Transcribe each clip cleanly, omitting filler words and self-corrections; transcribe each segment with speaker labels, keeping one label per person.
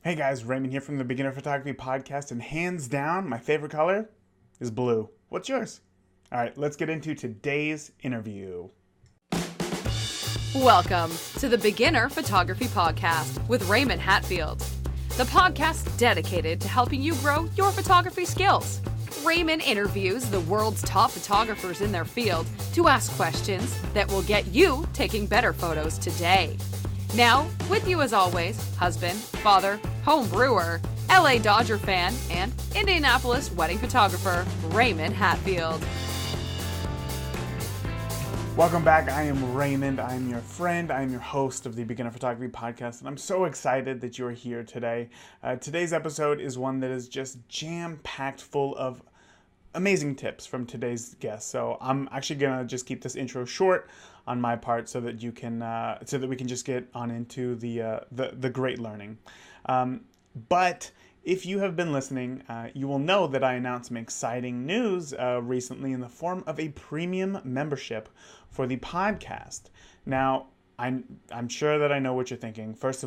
Speaker 1: Hey guys, Raymond here from the Beginner Photography Podcast, and hands down, my favorite color is blue. What's yours? All right, let's get into today's interview.
Speaker 2: Welcome to the Beginner Photography Podcast with Raymond Hatfield, the podcast dedicated to helping you grow your photography skills. Raymond interviews the world's top photographers in their field to ask questions that will get you taking better photos today. Now, with you as always, husband, father, home brewer, LA Dodger fan, and Indianapolis wedding photographer, Raymond Hatfield.
Speaker 1: Welcome back. I am Raymond. I am your friend. I am your host of the Beginner Photography Podcast, and I'm so excited that you're here today. Today's episode is one that is just jam-packed full of amazing tips from today's guest. So I'm actually gonna just keep this intro short on my part, so that you can, so that we can just get on into the great learning. But if you have been listening, you will know that I announced some exciting news recently in the form of a premium membership for the podcast. Now, I'm sure that I know what you're thinking. First,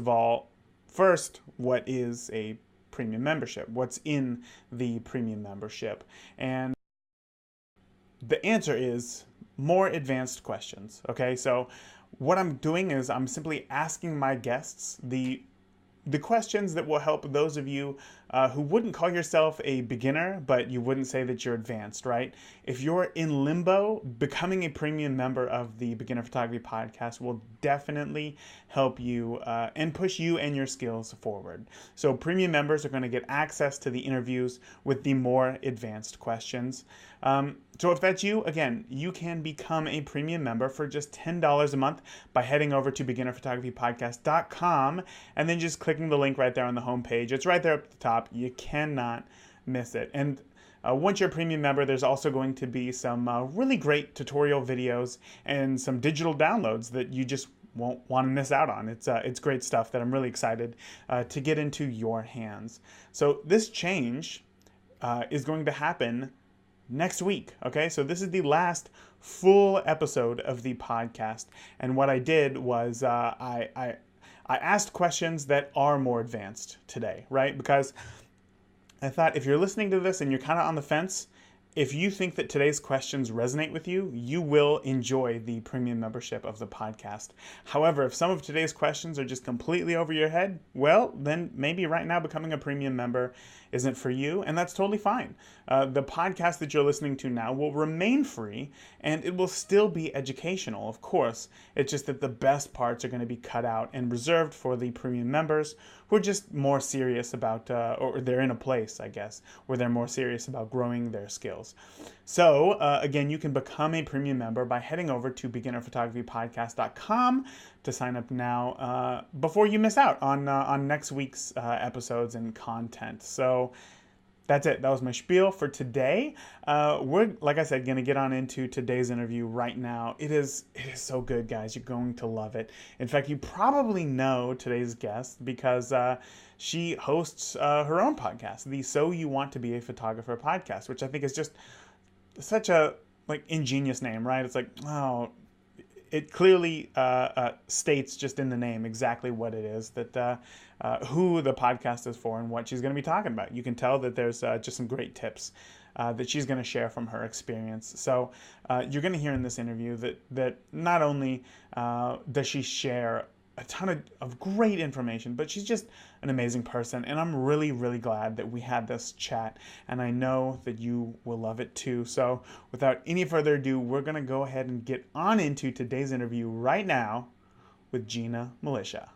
Speaker 1: what is a premium membership? What's in the premium membership? And the answer is more advanced questions. Okay, so what I'm doing is I'm simply asking my guests the questions that will help those of you who wouldn't call yourself a beginner, but you wouldn't say that you're advanced, right? If you're in limbo, becoming a premium member of the Beginner Photography Podcast will definitely help you and push you and your skills forward. So premium members are going to get access to the interviews with the more advanced questions. So if that's you, again, you can become a premium member for just $10 a month by heading over to beginnerphotographypodcast.com and then just clicking the link right there on the homepage. It's right there up at the top. You cannot miss it. And once you're a premium member, there's also going to be some really great tutorial videos and some digital downloads that you just won't want to miss out on. It's great stuff that I'm really excited to get into your hands. So this change is going to happen next week. Okay, so this is the last full episode of the podcast, and what I did was I asked questions that are more advanced today, right? Because I thought if you're listening to this and you're kind of on the fence, if you think that today's questions resonate with you, you will enjoy the premium membership of the podcast. However, if some of today's questions are just completely over your head, well, then maybe right now becoming a premium member isn't for you, and that's totally fine. The podcast that you're listening to now will remain free, and it will still be educational, of course. It's just that the best parts are going to be cut out and reserved for the premium members who are just more serious about, or they're in a place, I guess, where they're more serious about growing their skills. So, again, you can become a premium member by heading over to beginnerphotographypodcast.com to sign up now before you miss out on next week's episodes and content. So that's it. That was my spiel for today. We're, like I said, going to get on into today's interview right now. It is so good, guys. You're going to love it. In fact, you probably know today's guest because she hosts her own podcast, the So You Want to Be a Photographer podcast, which I think is just such a ingenious name, right? It's like, oh, it clearly states just in the name exactly what it is, that who the podcast is for and what she's going to be talking about. You can tell that there's just some great tips that she's going to share from her experience. So you're going to hear in this interview that not only does she share a ton of great information, but she's just an amazing person, and I'm really, really glad that we had this chat, and I know that you will love it too. So without any further ado, we're going to go ahead and get on into today's interview right now with Gina Milicia.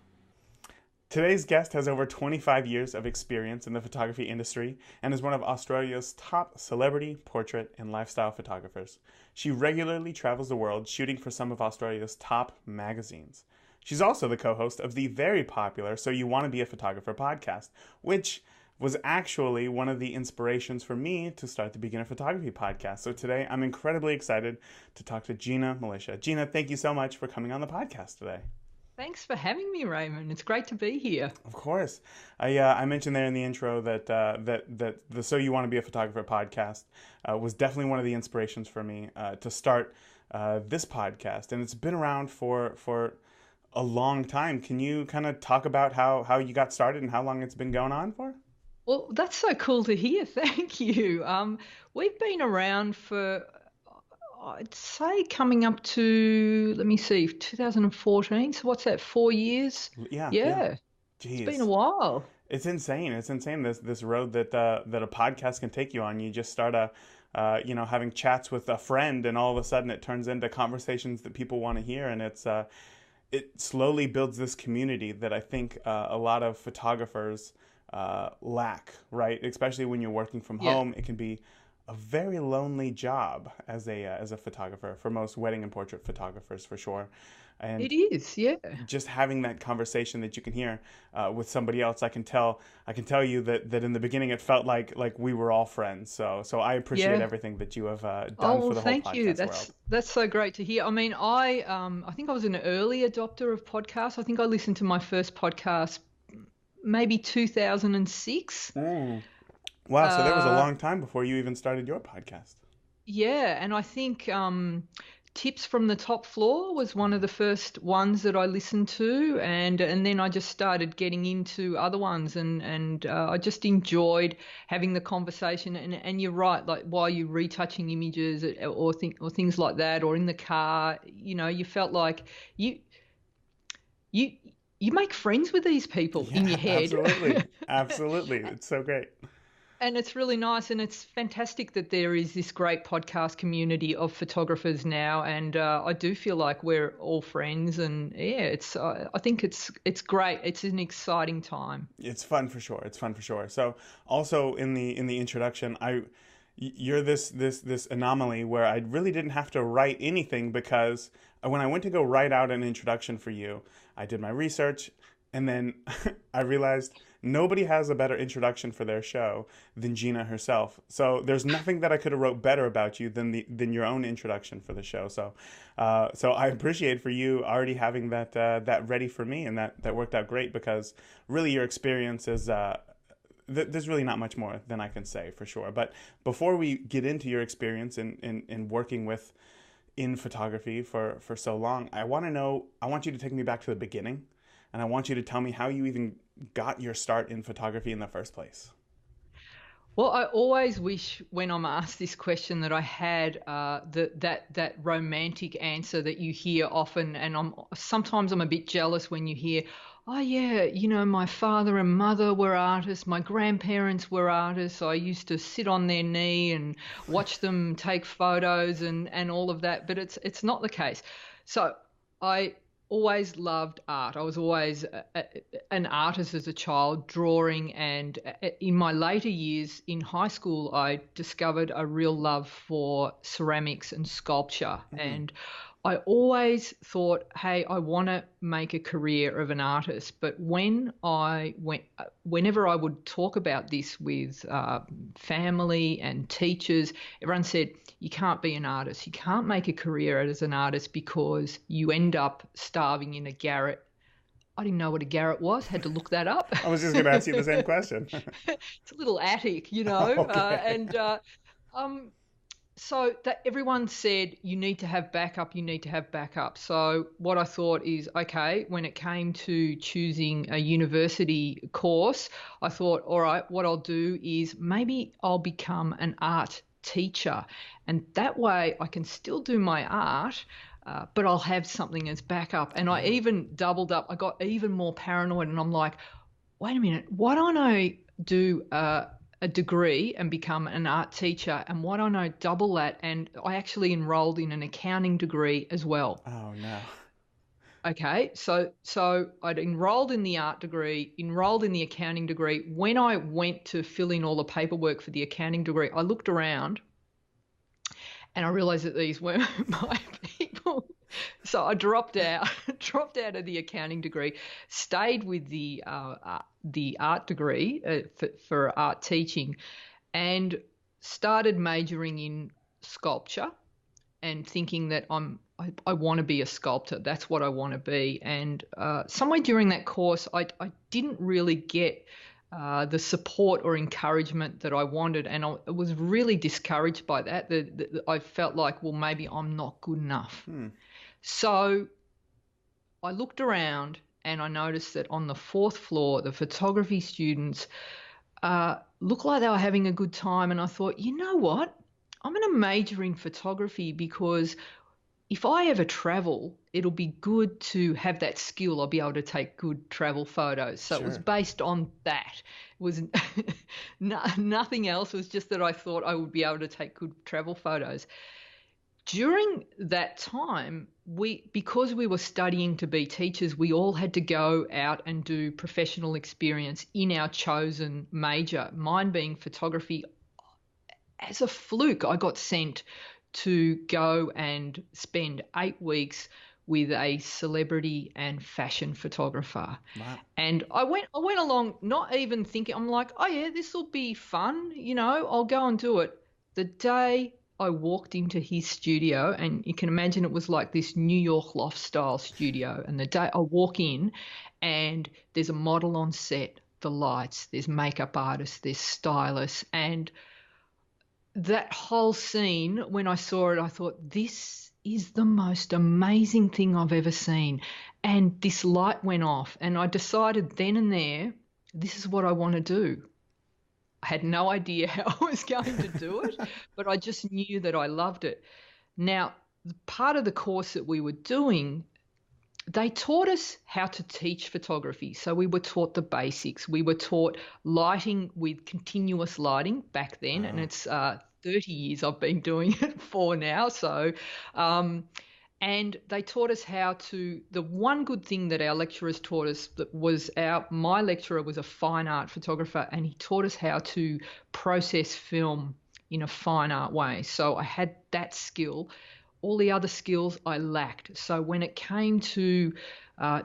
Speaker 1: Today's guest has over 25 years of experience in the photography industry and is one of Australia's top celebrity, portrait, and lifestyle photographers. She regularly travels the world shooting for some of Australia's top magazines. She's also the co-host of the very popular So You Want to Be a Photographer podcast, which was actually one of the inspirations for me to start the Beginner Photography Podcast. So today I'm incredibly excited to talk to Gina Milicia. Gina, thank you so much for coming on the podcast today.
Speaker 3: Thanks for having me, Raymond. It's great to be here.
Speaker 1: Of course. I mentioned there in the intro that the So You Want to Be a Photographer podcast was definitely one of the inspirations for me to start this podcast. And it's been around for a long time. Can you kind of talk about how you got started and how long it's been going on for?
Speaker 3: Well, that's so cool to hear. Thank you. We've been around for, I'd say, coming up to, let me see, 2014. So what's that, 4 years?
Speaker 1: Yeah, yeah.
Speaker 3: Yeah, it's been a
Speaker 1: Jeez.
Speaker 3: while.
Speaker 1: It's insane. It's insane this road that a podcast can take you on. You just start having chats with a friend, and all of a sudden it turns into conversations that people want to hear, and it slowly builds this community that I think a lot of photographers lack, right? Especially when you're working from
Speaker 3: Yeah,
Speaker 1: home, it can be a very lonely job as a photographer for most wedding and portrait photographers, for sure.
Speaker 3: it
Speaker 1: And
Speaker 3: is. Yeah.
Speaker 1: just having that conversation that you can hear with somebody else, I can tell you that in the beginning it felt like we were all friends. So I appreciate
Speaker 3: Yeah.
Speaker 1: everything that you have
Speaker 3: Oh,
Speaker 1: done
Speaker 3: well,
Speaker 1: for the whole
Speaker 3: thank you.
Speaker 1: podcast
Speaker 3: That's
Speaker 1: world.
Speaker 3: that's so great to hear. I mean, I think I was an early adopter of podcasts. I think I listened to my first podcast maybe 2006.
Speaker 1: Mm. Wow, so there was a
Speaker 3: Uh,
Speaker 1: long time before you even started your podcast.
Speaker 3: yeah, and I think Tips from the Top Floor was one of the first ones that I listened to, and then I just started getting into other ones, and I just enjoyed having the conversation. And you're right, like while you're retouching images or things like that, or in the car, you felt like you you you make friends with these people in
Speaker 1: Yeah,
Speaker 3: your head.
Speaker 1: absolutely. Absolutely. It's so great.
Speaker 3: And it's really nice, and it's fantastic that there is this great podcast community of photographers now, and I do feel like we're all friends, and yeah, I think it's great. It's an exciting time.
Speaker 1: It's fun for sure. It's fun for sure. So also in the introduction, you're this anomaly where I really didn't have to write anything because when I went to go write out an introduction for you, I did my research and then I realized nobody has a better introduction for their show than Gina herself. So there's nothing that I could have wrote better about you than your own introduction for the show. So I appreciate for you already having that ready for me, and that worked out great because really your experience is. There's really not much more than I can say for sure. But before we get into your experience in working in photography for so long, I want you to take me back to the beginning, and I want you to tell me how you even got your start in photography in the first place.
Speaker 3: Well, I always wish when I'm asked this question that I had that romantic answer that you hear often, and I'm a bit jealous when you hear, oh yeah, my father and mother were artists, my grandparents were artists. I used to sit on their knee and watch them take photos and all of that, but it's not the case. So I always loved art. I was always an artist as a child, drawing, and in my later years in high school, I discovered a real love for ceramics and sculpture.
Speaker 1: Mm.
Speaker 3: And I always thought, hey, I want to make a career of an artist. But whenever I would talk about this with family and teachers, everyone said, you can't be an artist. You can't make a career as an artist because you end up starving in a garret. I didn't know what a garret was, had to look that up.
Speaker 1: I was just going to ask you the same question.
Speaker 3: It's a little attic,
Speaker 1: Okay.
Speaker 3: Um, so that everyone said you need to have backup, you need to have backup. So what I thought is, okay, when it came to choosing a university course, I thought, all right, what I'll do is maybe I'll become an art teacher, and that way I can still do my art, but I'll have something as backup. And I even doubled up. I got even more paranoid, and I'm like, wait a minute, why don't I do a degree and become an art teacher, and why don't I double that? And I actually enrolled in an accounting degree as well.
Speaker 1: Oh no.
Speaker 3: Okay, so I'd enrolled in the art degree, enrolled in the accounting degree. When I went to fill in all the paperwork for the accounting degree, I looked around and I realized that these weren't my people. So I dropped out, dropped out of the accounting degree, stayed with the art degree for art teaching, and started majoring in sculpture and thinking that I want to be a sculptor. That's what I want to be. And somewhere during that course, I didn't really get the support or encouragement that I wanted, and I was really discouraged by that. I felt like, well, maybe I'm not good enough.
Speaker 1: Hmm.
Speaker 3: So I looked around and I noticed that on the fourth floor, the photography students looked like they were having a good time. And I thought, you know what? I'm going to major in photography because if I ever travel, it'll be good to have that skill. I'll be able to take good travel photos. So it was
Speaker 1: Sure.
Speaker 3: based on that. It was nothing else. It was just that I thought I would be able to take good travel photos. During that time, because we were studying to be teachers, we all had to go out and do professional experience in our chosen major, mine being photography. As a fluke, I got sent to go and spend 8 weeks with a celebrity and fashion photographer.
Speaker 1: Wow.
Speaker 3: And I went along not even thinking, I'm like, oh yeah, this will be fun, I'll go and do it. The day I walked into his studio, and you can imagine it was like this New York loft style studio, and the day I walk in and there's a model on set, the lights, there's makeup artists, there's stylists, and that whole scene, when I saw it, I thought, this is the most amazing thing I've ever seen. And this light went off, and I decided then and there, this is what I want to do. I had no idea how I was going to do it, but I just knew that I loved it. Now, part of the course that we were doing, they taught us how to teach photography. So we were taught the basics. We were taught lighting with continuous lighting back then, and it's 30 years I've been doing it for now. So, and they taught us how to, the one good thing that our lecturers taught us that was my lecturer was a fine art photographer, and he taught us how to process film in a fine art way. So I had that skill. All the other skills I lacked. So when it came to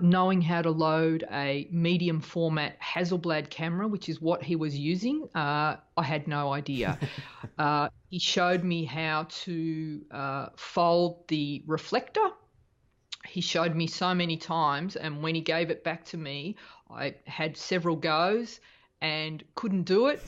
Speaker 3: knowing how to load a medium format Hasselblad camera, which is what he was using, I had no idea. He showed me how to fold the reflector. He showed me so many times, and when he gave it back to me, I had several goes and couldn't do it.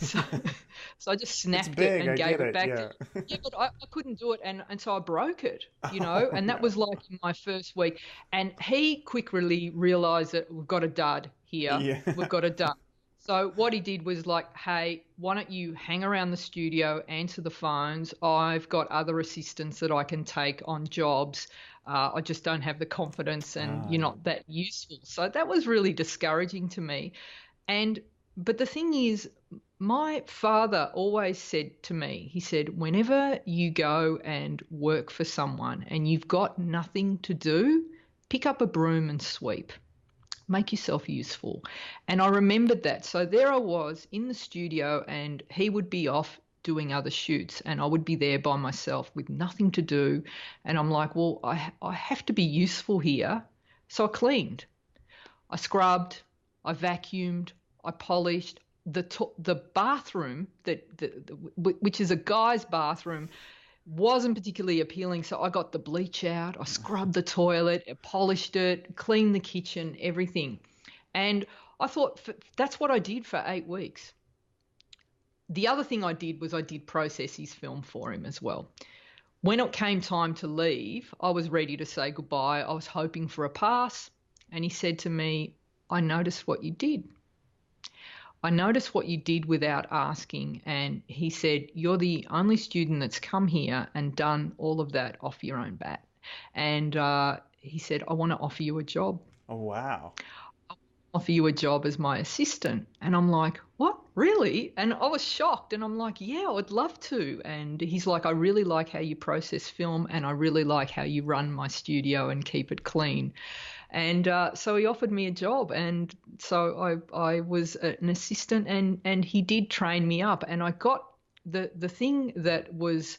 Speaker 3: So I just snapped it and gave it back.
Speaker 1: Yeah.
Speaker 3: Yeah, but I couldn't do it, and so I broke it, and that was like in my first week. And he quickly realised that we've got a dud here.
Speaker 1: Yeah.
Speaker 3: We've got a dud. So what he did was like, hey, why don't you hang around the studio, answer the phones? I've got other assistants that I can take on jobs. I just don't have the confidence, and you're not that useful. So that was really discouraging to me. But the thing is, my father always said to me, he said, whenever you go and work for someone and you've got nothing to do, pick up a broom and sweep. Make yourself useful. And I remembered that. So there I was in the studio, and he would be off doing other shoots, and I would be there by myself with nothing to do. And I'm like, well, I have to be useful here. So I cleaned. I scrubbed. I vacuumed. I polished. The bathroom which is a guy's bathroom, wasn't particularly appealing. So I got the bleach out. I scrubbed the toilet, I polished it, cleaned the kitchen, everything. And I thought that's what I did for 8 weeks. The other thing I did was I did process his film for him as well. When it came time to leave, I was ready to say goodbye. I was hoping for a pass. And he said to me, I noticed what you did. I noticed what you did without asking. And he said, you're the only student that's come here and done all of that off your own bat. And he said, I want to offer you a job.
Speaker 1: Oh, wow.
Speaker 3: Offer you a job as my assistant. And I'm like, what, really? And I was shocked, and I'm like, yeah, I'd love to. And he's like, I really like how you process film, and I really like how you run my studio and keep it clean. And so he offered me a job, and so I was an assistant, and he did train me up. And I got the thing that was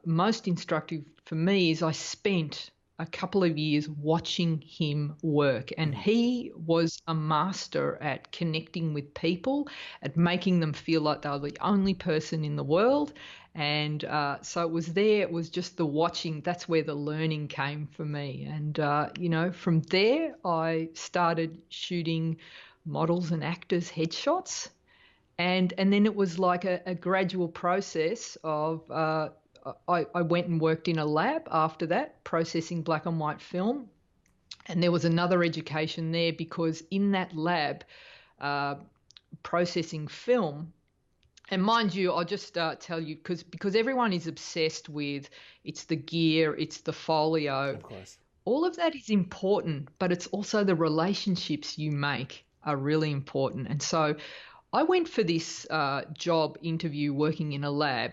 Speaker 3: most instructive for me is I spent a couple of years watching him work, and he was a master at connecting with people, at making them feel like they were the only person in the world. And so it was just the watching, that's where the learning came for me. And, from there I started shooting models and actors' headshots. And then it was like a gradual process of I went and worked in a lab after that, processing black and white film. And there was another education there because in that lab, processing film, and mind you, I'll just tell you, because everyone is obsessed with it's the gear, it's the folio.
Speaker 1: Of course.
Speaker 3: All of that is important, but it's also the relationships you make are really important. And so I went for this job interview working in a lab,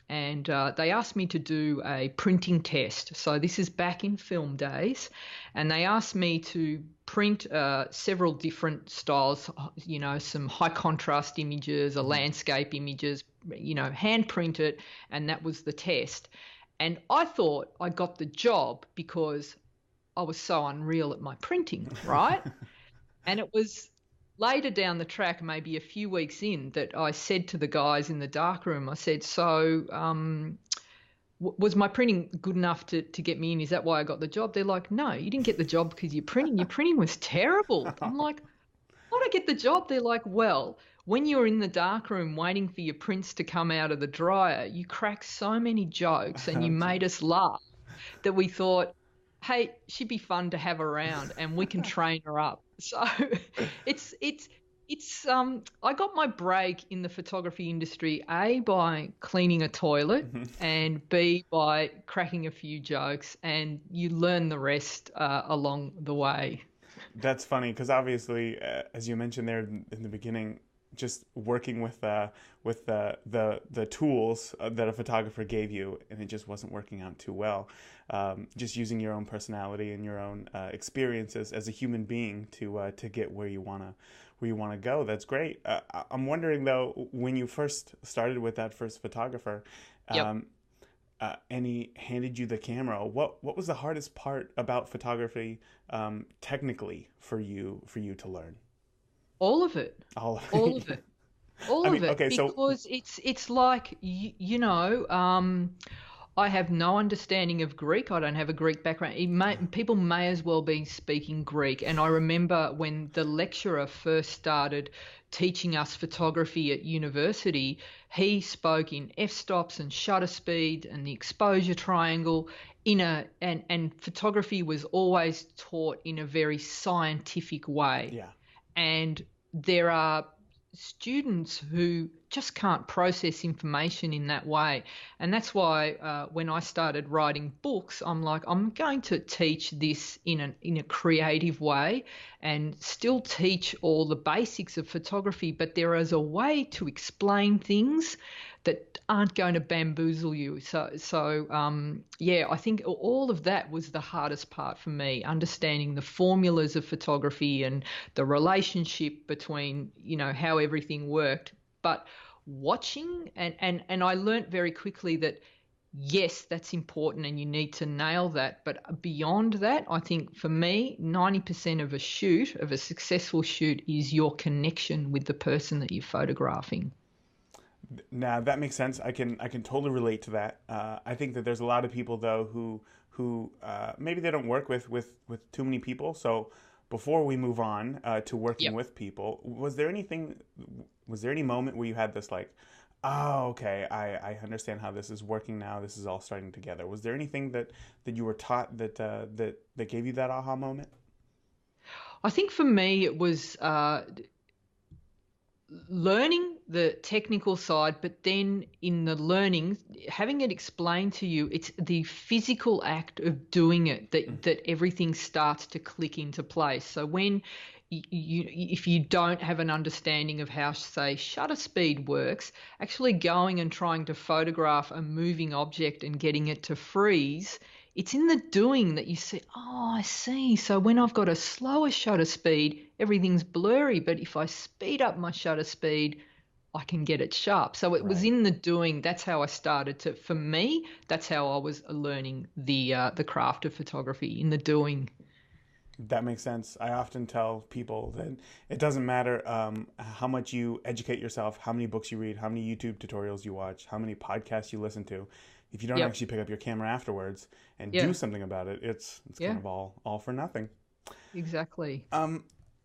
Speaker 3: and they asked me to do a printing test. So this is back in film days, and they asked me to print several different styles, some high contrast images, landscape images, hand print it, and that was the test. And I thought I got the job because I was so unreal at my printing, right? And it was later down the track, maybe a few weeks in, that I said to the guys in the darkroom, I said, so was my printing good enough to get me in? Is that why I got the job? They're like, no, you didn't get the job because your printing was terrible. I'm like, how did I get the job? They're like, well, when you're in the darkroom waiting for your prints to come out of the dryer, you cracked so many jokes and you made us laugh that we thought, hey, she'd be fun to have around and we can train her up. So it's I got my break in the photography industry, A, by cleaning a toilet and B, by cracking a few jokes, and you learn the rest along the way.
Speaker 1: That's funny because obviously, as you mentioned there in the beginning, just working with the tools that a photographer gave you, and it just wasn't working out too well. Just using your own personality and your own experiences as a human being to get where you wanna go. That's great. I'm wondering though, when you first started with that first photographer, and he handed you the camera, what was the hardest part about photography technically for you to learn?
Speaker 3: All of it.
Speaker 1: All
Speaker 3: All of it. All of it.
Speaker 1: Okay,
Speaker 3: because it's like, I have no understanding of Greek. I don't have a Greek background. People may as well be speaking Greek. And I remember when the lecturer first started teaching us photography at university, he spoke in f-stops and shutter speed and the exposure triangle and photography was always taught in a very scientific way.
Speaker 1: Yeah.
Speaker 3: And there are students who just can't process information in that way. And that's why when I started writing books, I'm like, I'm going to teach this in a creative way and still teach all the basics of photography, but there is a way to explain things that aren't going to bamboozle you. So I think all of that was the hardest part for me, understanding the formulas of photography and the relationship between, how everything worked. But watching and I learnt very quickly that, yes, that's important and you need to nail that. But beyond that, I think for me, 90% of a successful shoot is your connection with the person that you're photographing.
Speaker 1: Now that makes sense. I can totally relate to that. I think that there's a lot of people though who maybe they don't work with too many people. So before we move on to working with people, was there any moment where you had this like, oh, okay, I understand how this is working now. This is all starting together. Was there anything that you were taught that gave you that aha moment?
Speaker 3: I think for me it was learning the technical side, but then in the learning, having it explained to you, it's the physical act of doing it that everything starts to click into place. So when if you don't have an understanding of how, say, shutter speed works, actually going and trying to photograph a moving object and getting it to freeze, it's in the doing that you see, oh, I see. So when I've got a slower shutter speed, everything's blurry. But if I speed up my shutter speed, I can get it sharp. So it was in the doing. That's how I started to, for me, that's how I was learning the craft of photography, in the doing.
Speaker 1: That makes sense. I often tell people that it doesn't matter how much you educate yourself, how many books you read, how many YouTube tutorials you watch, how many podcasts you listen to. If you don't actually pick up your camera afterwards and do something about it, it's kind of all for nothing.
Speaker 3: Exactly.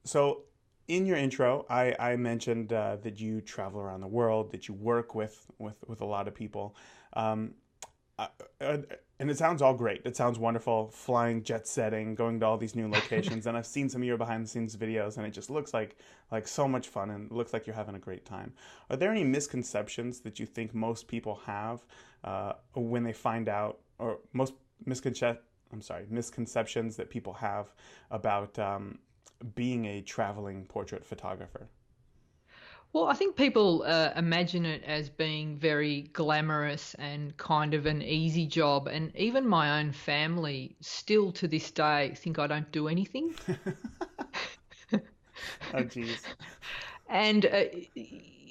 Speaker 1: So in your intro, I mentioned that you travel around the world, that you work with a lot of people. uh, uh, and it sounds all great. It sounds wonderful, flying, jet setting, going to all these new locations. And I've seen some of your behind the scenes videos, and it just looks like so much fun, and it looks like you're having a great time. Are there any misconceptions that you think most people have when they find out, or most misconceptions that people have about being a traveling portrait photographer?
Speaker 3: Well, I think people imagine it as being very glamorous and kind of an easy job. And even my own family still to this day think I don't do anything.
Speaker 1: Oh, geez.
Speaker 3: And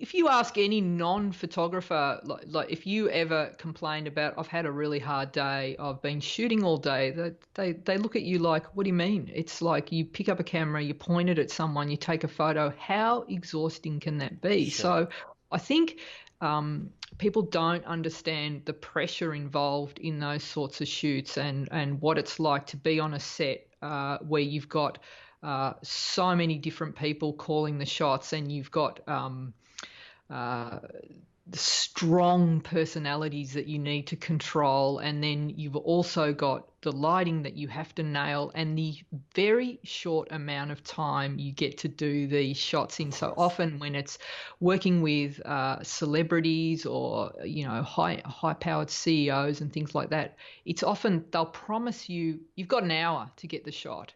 Speaker 3: if you ask any non-photographer, if you ever complained about, I've had a really hard day, I've been shooting all day, they look at you like, what do you mean? It's like you pick up a camera, you point it at someone, you take a photo. How exhausting can that be?
Speaker 1: Sure.
Speaker 3: So I think people don't understand the pressure involved in those sorts of shoots and what it's like to be on a set where you've got so many different people calling the shots, and you've got strong personalities that you need to control, and then you've also got the lighting that you have to nail, and the very short amount of time you get to do these shots in. So often when it's working with celebrities or high powered CEOs and things like that, it's often they'll promise you've got an hour to get the shot.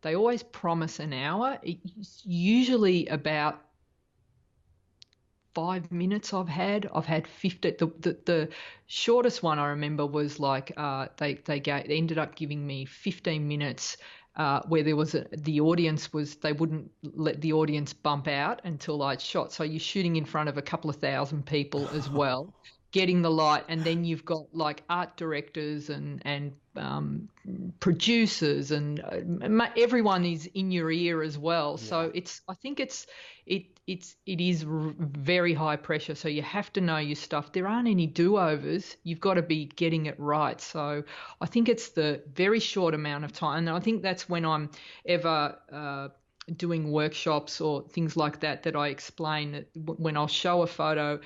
Speaker 3: They always promise an hour. It's usually about 5 minutes I've had. I've had 50. The shortest one I remember was like they ended up giving me 15 minutes where there was the audience was, they wouldn't let the audience bump out until I'd shot. So you're shooting in front of a couple of thousand people as well, getting the light, and then you've got like art directors and producers, and everyone is in your ear as well.
Speaker 1: Yeah.
Speaker 3: So I think it is very high pressure. So you have to know your stuff. There aren't any do-overs. You've got to be getting it right. So I think it's the very short amount of time, and I think that's when I'm ever doing workshops or things like that I explain that when I'll show a photo,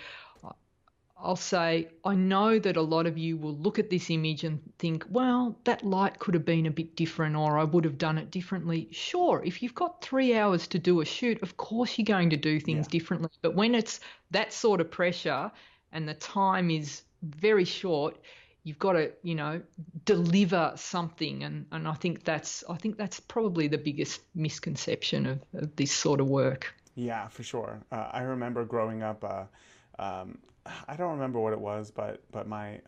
Speaker 3: I'll say, I know that a lot of you will look at this image and think, well, that light could have been a bit different, or I would have done it differently. Sure, if you've got 3 hours to do a shoot, of course you're going to do things differently. But when it's that sort of pressure and the time is very short, you've got to, deliver something. And I think that's probably the biggest misconception of this sort of work.
Speaker 1: Yeah, for sure. I remember growing up. I don't remember what it was, but my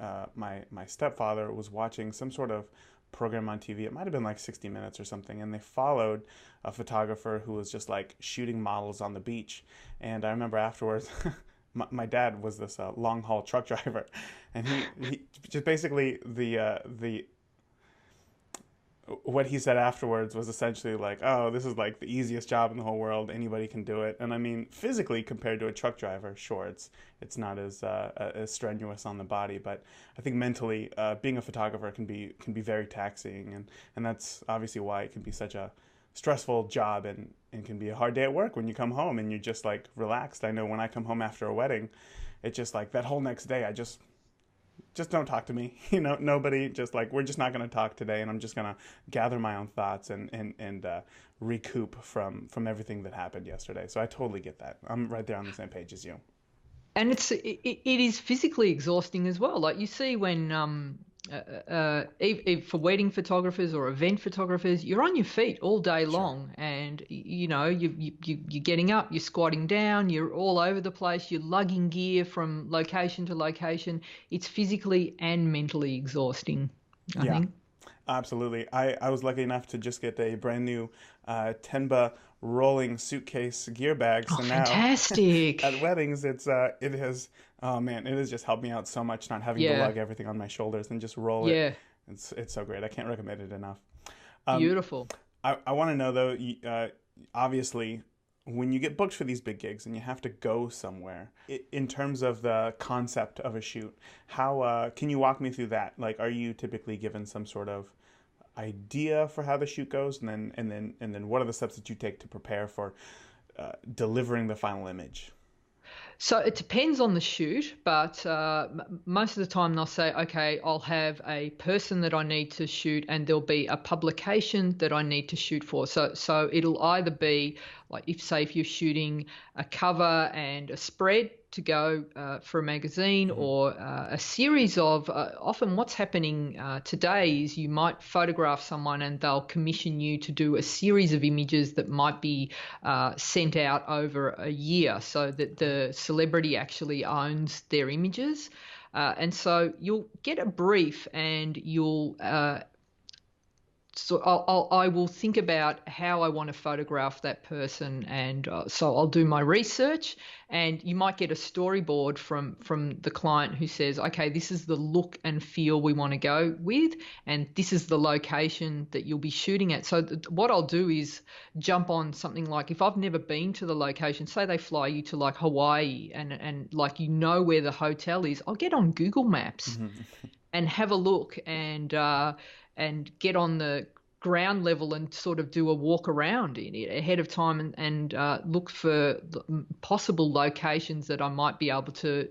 Speaker 1: stepfather was watching some sort of program on TV. It might have been like 60 Minutes or something, and they followed a photographer who was just like shooting models on the beach. And I remember afterwards, my dad was this long haul truck driver, and he just basically what he said afterwards was essentially like, oh, this is like the easiest job in the whole world. Anybody can do it. And I mean, physically compared to a truck driver, sure, it's not as strenuous on the body, but I think mentally, being a photographer can be very taxing, and that's obviously why it can be such a stressful job, and can be a hard day at work when you come home and you're just like relaxed. I know when I come home after a wedding, it's just like that whole next day, I just don't talk to me. Nobody, just like, we're just not going to talk today, and I'm just going to gather my own thoughts and recoup from everything that happened yesterday. So I totally get that. I'm right there on the same page as you.
Speaker 3: And it is physically exhausting as well. Like you see when for wedding photographers or event photographers, you're on your feet all day long, and you're getting up, you're squatting down, you're all over the place, you're lugging gear from location to location. It's physically and mentally exhausting, I think.
Speaker 1: Absolutely. I was lucky enough to just get a brand new Tenba rolling suitcase gear bag. So now
Speaker 3: fantastic.
Speaker 1: At weddings, it has just helped me out so much, not having to lug everything on my shoulders and just roll it. It's so great. I can't recommend it enough.
Speaker 3: Beautiful.
Speaker 1: I want to know though, obviously, when you get booked for these big gigs and you have to go somewhere, in terms of the concept of a shoot, how can you walk me through that? Like, are you typically given some sort of idea for how the shoot goes, and then what are the steps that you take to prepare for delivering the final image?
Speaker 3: So it depends on the shoot, but most of the time they'll say, okay, I'll have a person that I need to shoot and there'll be a publication that I need to shoot for. So it'll either be like if you're shooting a cover and a spread to go for a magazine, or a series of often what's happening today is you might photograph someone and they'll commission you to do a series of images that might be sent out over a year, so that the celebrity actually owns their images. And so you'll get a brief and you'll so I will think about how I want to photograph that person, and so I'll do my research. And you might get a storyboard from the client who says, okay, this is the look and feel we want to go with, and this is the location that you'll be shooting at. So what I'll do is jump on something like, if I've never been to the location, say they fly you to like Hawaii, and like where the hotel is, I'll get on Google Maps and have a look, and get on the ground level and sort of do a walk around in it ahead of time, and look for possible locations that I might be able to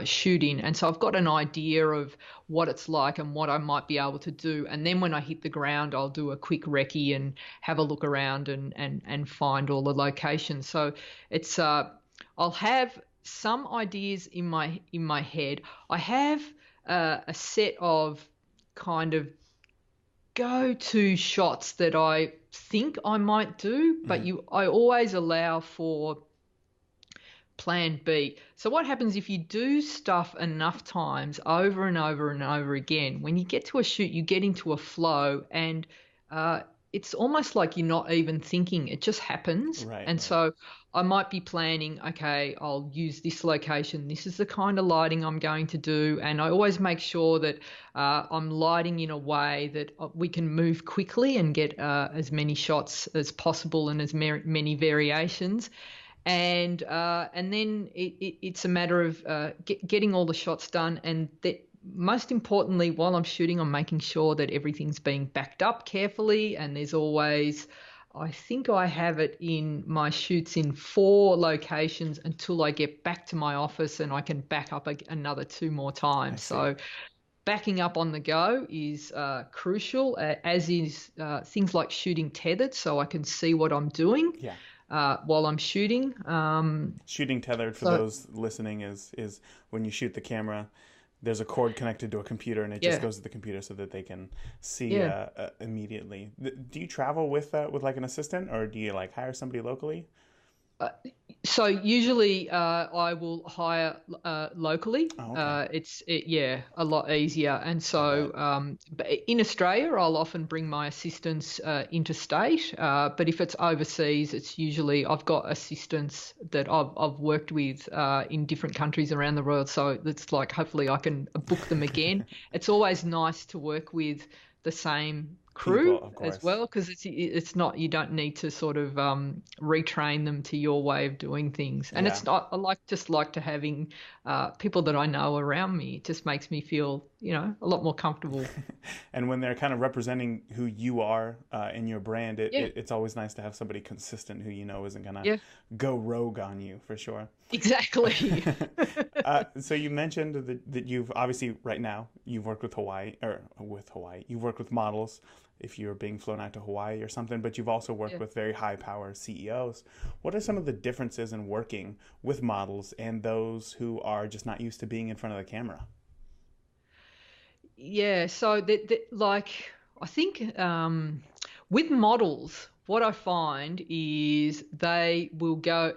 Speaker 3: shoot in. And so I've got an idea of what it's like and what I might be able to do. And then when I hit the ground, I'll do a quick recce and have a look around and find all the locations. So it's I'll have some ideas in my head. I have a set of kind of go-to shots that I think I might do, but I always allow for plan B. So what happens if you do stuff enough times over and over and over again, when you get to a shoot, you get into a flow, and it's almost like you're not even thinking, it just happens. Right. So I might be planning, okay, I'll use this location, this is the kind of lighting I'm going to do, and I always make sure that I'm lighting in a way that we can move quickly and get as many shots as possible and as many variations. And then it's a matter of getting all the shots done, and that most importantly, while I'm shooting, I'm making sure that everything's being backed up carefully, and there's always, I think I have it in my shoots in 4 locations until I get back to my office, and I can back up another 2 more times. So backing up on the go is crucial, as is things like shooting tethered, so I can see what I'm doing while I'm shooting.
Speaker 1: Shooting tethered, for those listening, is when you shoot the camera, there's a cord connected to a computer, and it just goes to the computer so that they can see immediately. Do you travel with like an assistant, or do you like hire somebody locally?
Speaker 3: So usually I will hire locally. Oh, okay. It's a lot easier. And so but in Australia, I'll often bring my assistants interstate. But if it's overseas, it's usually I've got assistants that I've worked with in different countries around the world. So it's like hopefully I can book them again. It's always nice to work with the same crew as well, because it's not, you don't need to sort of retrain them to your way of doing things. And it's not, I like to having people that I know around me. It just makes me feel a lot more comfortable.
Speaker 1: And when they're kind of representing who you are in your brand, it's always nice to have somebody consistent who isn't gonna go rogue on you, for sure.
Speaker 3: Exactly.
Speaker 1: So you mentioned that you've obviously right now you've worked with Hawaii, you've worked with models if you're being flown out to Hawaii or something, but you've also worked with very high power CEOs. What are some of the differences in working with models and those who are just not used to being in front of the camera?
Speaker 3: Yeah, so like I think with models, what I find is they will go.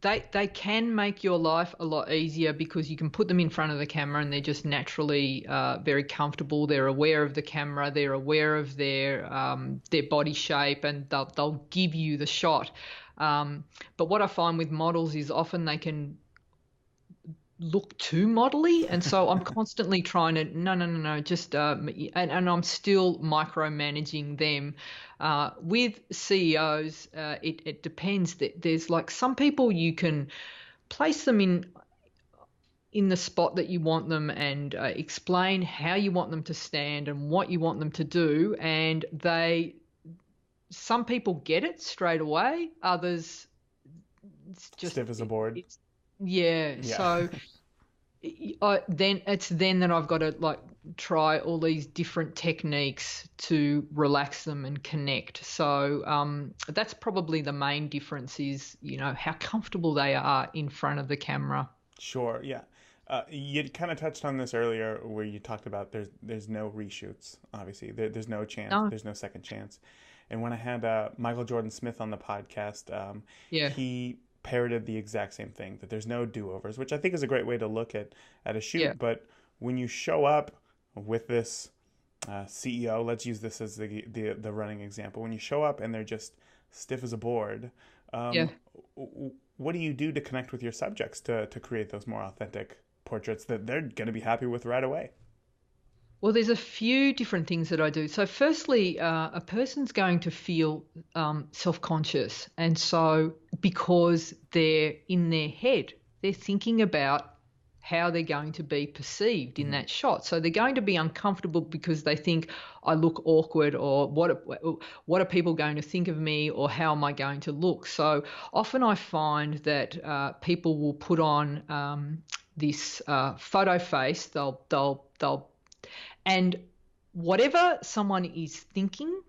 Speaker 3: They can make your life a lot easier because you can put them in front of the camera and they're just naturally very comfortable. They're aware of the camera. They're aware of their body shape, and they'll give you the shot. But what I find with models is often they can look too modelly, and so I'm constantly trying to no, just and I'm still micromanaging them. With CEOs, it depends. There's like some people you can place them in the spot that you want them, and explain how you want them to stand and what you want them to do, and some people get it straight away. Others, it's just
Speaker 1: stiff as a board.
Speaker 3: Yeah.
Speaker 1: Yeah.
Speaker 3: So then that I've got to like try all these different techniques to relax them and connect. So that's probably the main difference is, how comfortable they are in front of the camera.
Speaker 1: Sure, yeah. You kind of touched on this earlier where you talked about there's no reshoots, obviously. There's no chance,
Speaker 3: No.
Speaker 1: there's no second chance. And when I had Michael Jordan Smith on the podcast,
Speaker 3: Yeah.
Speaker 1: he parroted the exact same thing, that there's no do-overs, which I think is a great way to look at a
Speaker 3: Yeah.
Speaker 1: shoot. But when you show up with this CEO, let's use this as the running example. When you show up and they're just stiff as a board,
Speaker 3: Yeah.
Speaker 1: um, what do you do to connect with your subjects to create those more authentic portraits that they're going to be happy with right away?
Speaker 3: Well, there's a few different things that I do. So, firstly, a person's going to feel self-conscious, and so because they're in their head, they're thinking about how they're going to be perceived in that shot. So they're going to be uncomfortable because they think I look awkward, or what are people going to think of me, or how am I going to look? So often I find that people will put on this photo face. They'll and whatever someone is thinking,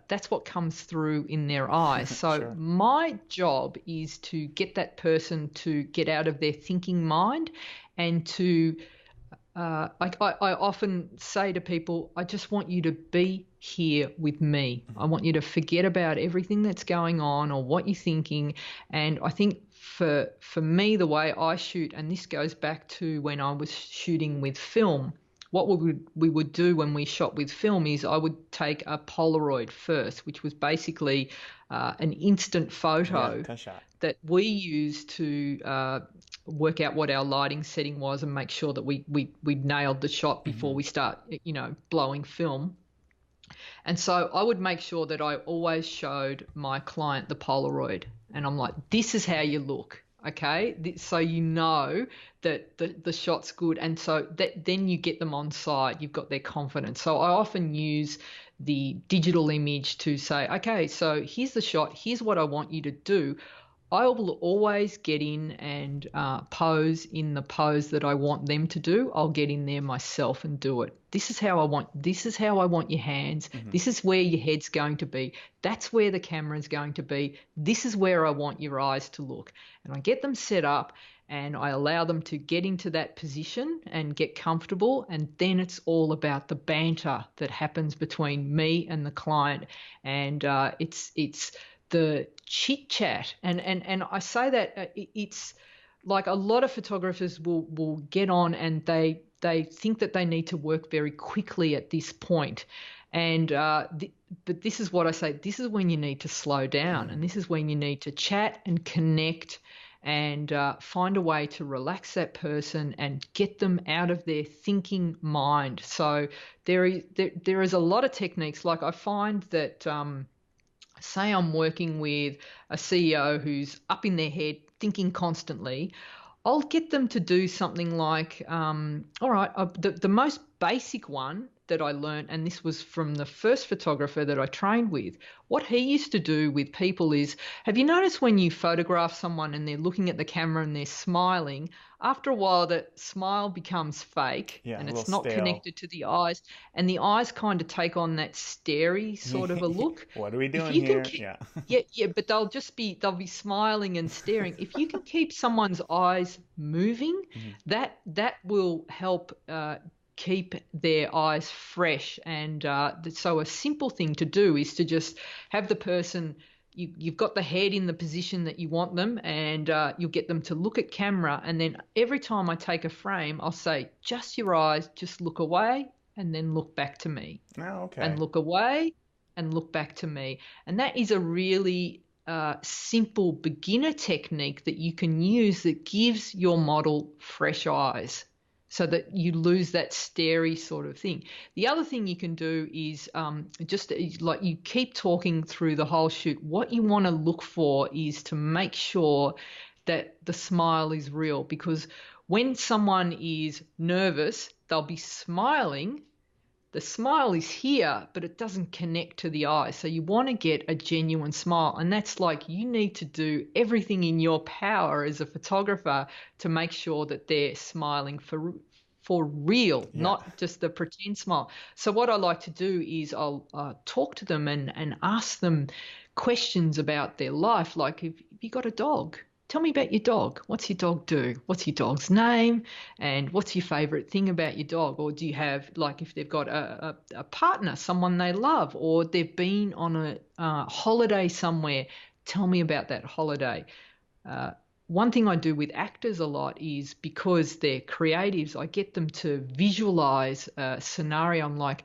Speaker 3: that's what comes through in their eyes. So
Speaker 1: Sure.
Speaker 3: my job is to get that person to get out of their thinking mind and to I often say to people, I just want you to be here with me. I want you to forget about everything that's going on or what you're thinking. And I think for me, the way I shoot, and this goes back to when I was shooting with film, what we would do when we shot with film is I would take a Polaroid first, which was basically an instant photo
Speaker 1: Test shot.
Speaker 3: that we used to work out what our lighting setting was and make sure that we nailed the shot before we start, blowing film. And so I would make sure that I always showed my client the Polaroid, and I'm like, this is how you look. Okay, so you know that the shot's good, and so then you get them on side. You've got their confidence. So I often use the digital image to say, okay, so here's the shot. Here's what I want you to do. I will always get in and pose in the pose that I want them to do. I'll get in there myself and do it. This is how I want your hands. This is where your head's going to be. That's where the camera's going to be. This is where I want your eyes to look. And I get them set up and I allow them to get into that position and get comfortable. And then it's all about the banter that happens between me and the client. And it's the chit chat, and I say that it's like a lot of photographers will get on and they think that they need to work very quickly at this point, and but this is what I say. This is when you need to slow down, and this is when you need to chat and connect and find a way to relax that person and get them out of their thinking mind. So there is a lot of techniques. Like I find that. Say I'm working with a CEO who's up in their head thinking constantly, I'll get them to do something like, all right, the most basic one that I learned, and this was from the first photographer that I trained with, what he used to do with people is, have you noticed when you photograph someone and they're looking at the camera and they're smiling, after a while that smile becomes fake and it's not connected to the eyes, and the eyes kind of take on that starey sort of a look.
Speaker 1: What are we doing here?
Speaker 3: Yeah, but they'll be smiling and staring. If you can keep someone's eyes moving, that will help keep their eyes fresh. And so a simple thing to do is to just have the person, you've got the head in the position that you want them, and you'll get them to look at camera. And then every time I take a frame, I'll say, just your eyes, just look away and then look back to me.
Speaker 1: Oh, okay.
Speaker 3: And look away and look back to me. And that is a really simple beginner technique that you can use that gives your model fresh eyes, so that you lose that starey sort of thing. The other thing you can do is just like you keep talking through the whole shoot. What you want to look for is to make sure that the smile is real, because when someone is nervous, they'll be smiling. the smile is here, but it doesn't connect to the eye. So you want to get a genuine smile. And that's like you need to do everything in your power as a photographer to make sure that they're smiling for real, not just the pretend smile. So what I like to do is I'll talk to them and ask them questions about their life. Like, if you got a dog, tell me about your dog. What's your dog do? What's your dog's name? And what's your favorite thing about your dog? Or do you have, like, if they've got a partner, someone they love, or they've been on a holiday somewhere, tell me about that holiday. One thing I do with actors a lot is, because they're creatives, I get them to visualize a scenario. I'm like,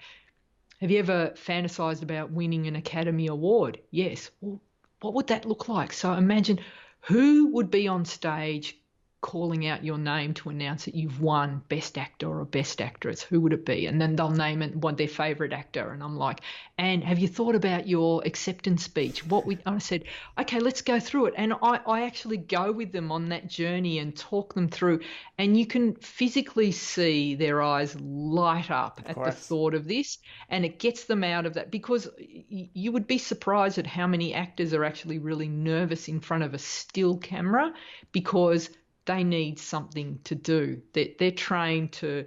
Speaker 3: have you ever fantasized about winning an Academy Award? Yes. Well, what would that look like? So imagine who would be on stage calling out your name to announce that you've won Best Actor or Best Actress. Who would it be? And then they'll name it their favourite actor. And I'm like, and have you thought about your acceptance speech? I said, okay, let's go through it. And I actually go with them on that journey and talk them through. And you can physically see their eyes light up at the thought of this. And it gets them out of that, because you would be surprised at how many actors are actually really nervous in front of a still camera, because they need something to do. They're trained to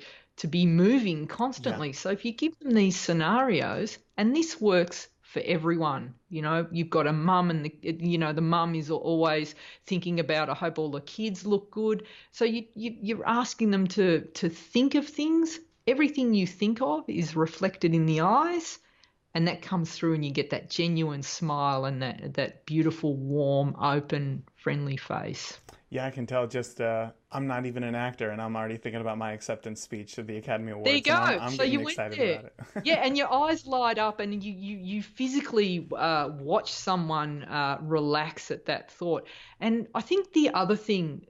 Speaker 3: be moving constantly. So if you give them these scenarios, and this works for everyone, you've got a mum, and the mum is always thinking about, I hope all the kids look good. So you're asking them to think of things. Everything you think of is reflected in the eyes, and that comes through, and you get that genuine smile and that beautiful, warm, open, friendly face.
Speaker 1: Yeah, I can tell. Just I'm not even an actor, and I'm already thinking about my acceptance speech to the Academy Awards.
Speaker 3: There you go.
Speaker 1: I'm
Speaker 3: so
Speaker 1: getting
Speaker 3: you
Speaker 1: excited
Speaker 3: went there.
Speaker 1: about it.
Speaker 3: Yeah, and your eyes light up, and you physically watch someone relax at that thought. And I think the other thing,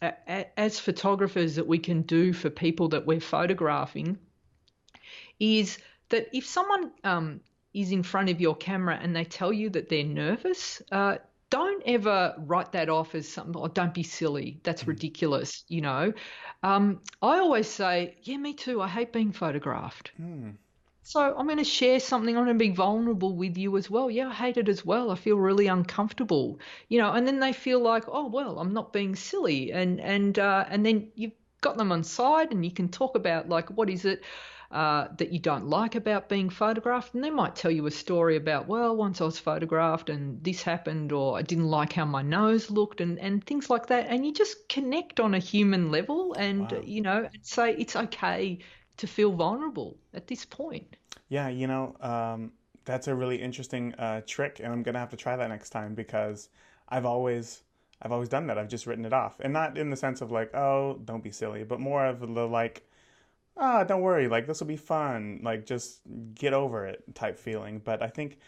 Speaker 3: as photographers, that we can do for people that we're photographing is that if someone is in front of your camera and they tell you that they're nervous, don't ever write that off as something, oh, don't be silly. That's ridiculous, I always say, yeah, me too. I hate being photographed. So I'm going to share something. I'm going to be vulnerable with you as well. Yeah, I hate it as well. I feel really uncomfortable, and then they feel like, oh, well, I'm not being silly. And then you've got them on side, and you can talk about, like, what is it that you don't like about being photographed, and they might tell you a story about, well, once I was photographed and this happened, or I didn't like how my nose looked, and things like that. And you just connect on a human level, and and say it's okay to feel vulnerable at this point.
Speaker 1: Yeah, that's a really interesting trick, and I'm gonna have to try that next time, because I've always done that. I've just written it off, and not in the sense of like, oh, don't be silly, but more of the like, don't worry, like, this will be fun, like, just get over it type feeling. But I think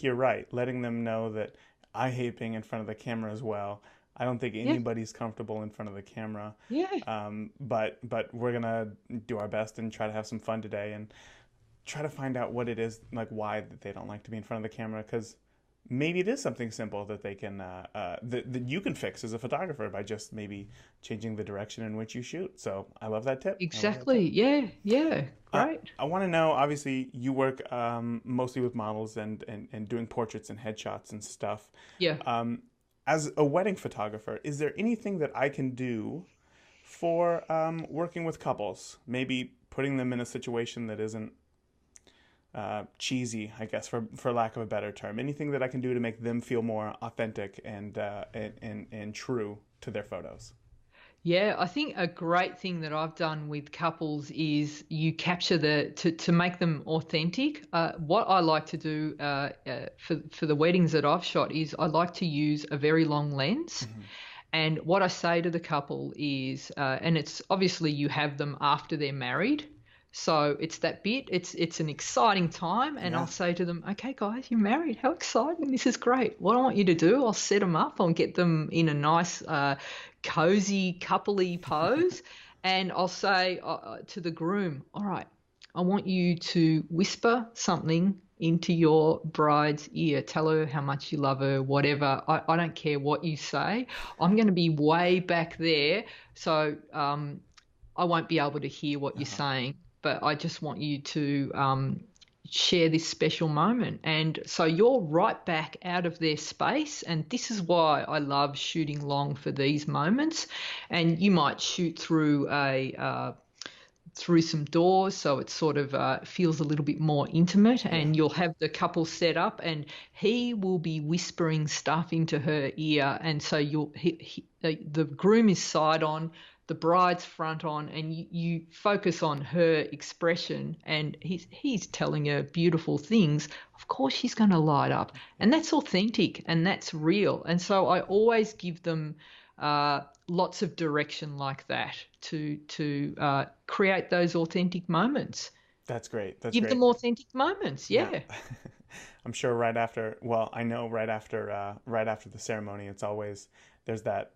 Speaker 1: you're right, letting them know that I hate being in front of the camera as well. I don't think anybody's comfortable in front of the camera. But we're gonna do our best and try to have some fun today, and try to find out what it is, like, why they don't like to be in front of the camera, because maybe it is something simple that they can that you can fix as a photographer by just maybe changing the direction in which you shoot. So I love that tip.
Speaker 3: Exactly. Yeah. Great.
Speaker 1: I want to know, obviously you work mostly with models and doing portraits and headshots and stuff.
Speaker 3: Yeah.
Speaker 1: As a wedding photographer, is there anything that I can do for working with couples? Maybe putting them in a situation that isn't cheesy, I guess, for lack of a better term. Anything that I can do to make them feel more authentic and true to their photos?
Speaker 3: Yeah, I think a great thing that I've done with couples is you capture to make them authentic. What I like to do for the weddings that I've shot is I like to use a very long lens. Mm-hmm. And what I say to the couple is, and it's obviously you have them after they're married. So it's that bit, it's an exciting time, and I'll say to them, okay, guys, you're married. How exciting. This is great. What I want you to do, I'll set them up. I'll get them in a nice, cozy, coupley pose, and I'll say to the groom, all right, I want you to whisper something into your bride's ear. Tell her how much you love her, whatever. I don't care what you say. I'm going to be way back there, so I won't be able to hear what you're saying. but I just want you to share this special moment. And so you're right back out of their space. And this is why I love shooting long for these moments. And you might shoot through through some doors, so it sort of feels a little bit more intimate, and you'll have the couple set up and he will be whispering stuff into her ear, and so the groom is side on, the bride's front on, and you focus on her expression, and he's telling her beautiful things. Of course she's going to light up, and that's authentic and that's real. And so I always give them lots of direction like that to create those authentic moments.
Speaker 1: That's great. That's
Speaker 3: Give
Speaker 1: great.
Speaker 3: them authentic moments. Yeah.
Speaker 1: I'm sure right after, well, I know right after the ceremony, it's always, there's that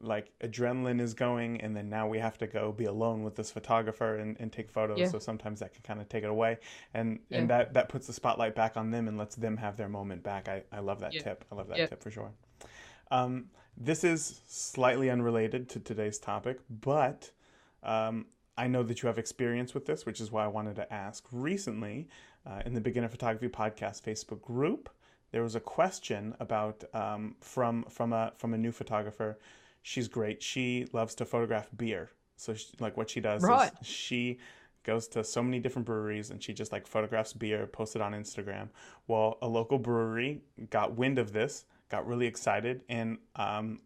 Speaker 1: like adrenaline is going, and then now we have to go be alone with this photographer and take photos. So sometimes that can kind of take it away, and that puts the spotlight back on them and lets them have their moment back. I love that tip. I love that tip for sure. This is slightly unrelated to today's topic, but I know that you have experience with this, which is why I wanted to ask. Recently, in the Beginner Photography Podcast Facebook group, there was a question about from a new photographer. She's great. She loves to photograph beer. So what she does is she goes to so many different breweries and she just like photographs beer, posts it on Instagram. Well, a local brewery got wind of this, got really excited, and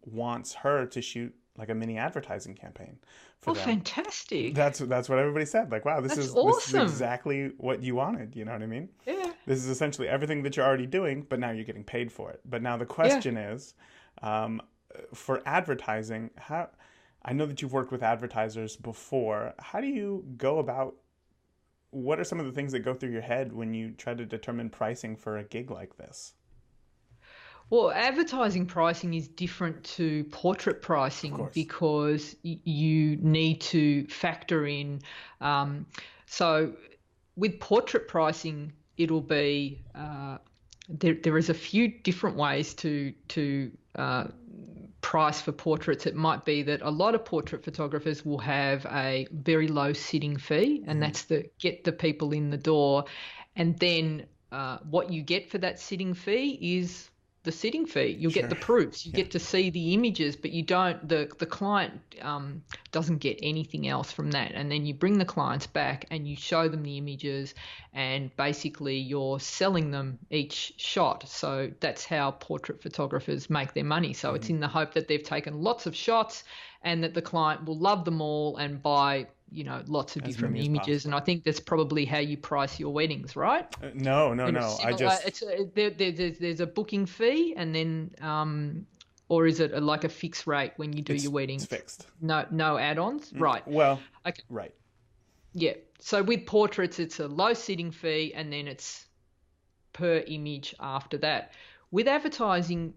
Speaker 1: wants her to shoot like a mini advertising campaign for them.
Speaker 3: Fantastic.
Speaker 1: That's what everybody said. Like, wow, this is exactly what you wanted. You know what I mean?
Speaker 3: Yeah.
Speaker 1: This is essentially everything that you're already doing, but now you're getting paid for it. But now the question is, for advertising, I know that you've worked with advertisers before. How do you go about, what are some of the things that go through your head when you try to determine pricing for a gig like this?
Speaker 3: Well, advertising pricing is different to portrait pricing because you need to factor in. So with portrait pricing, it'll be there is a few different ways to price for portraits. It might be that a lot of portrait photographers will have a very low sitting fee, and that's get the people in the door. And then what you get for that sitting fee is the sitting fee. You'll get the proofs. You get to see the images, but you don't. The client doesn't get anything else from that. And then you bring the clients back and you show them the images, and basically you're selling them each shot. So that's how portrait photographers make their money. So it's in the hope that they've taken lots of shots and that the client will love them all and buy, lots of different images. And I think that's probably how you price your weddings, right?
Speaker 1: No.
Speaker 3: There's a booking fee, and then or is it like a fixed rate when you do your weddings?
Speaker 1: It's fixed.
Speaker 3: No add-ons, right?
Speaker 1: Well,
Speaker 3: okay,
Speaker 1: right.
Speaker 3: Yeah. So with portraits, it's a low sitting fee, and then it's per image after that. With advertising,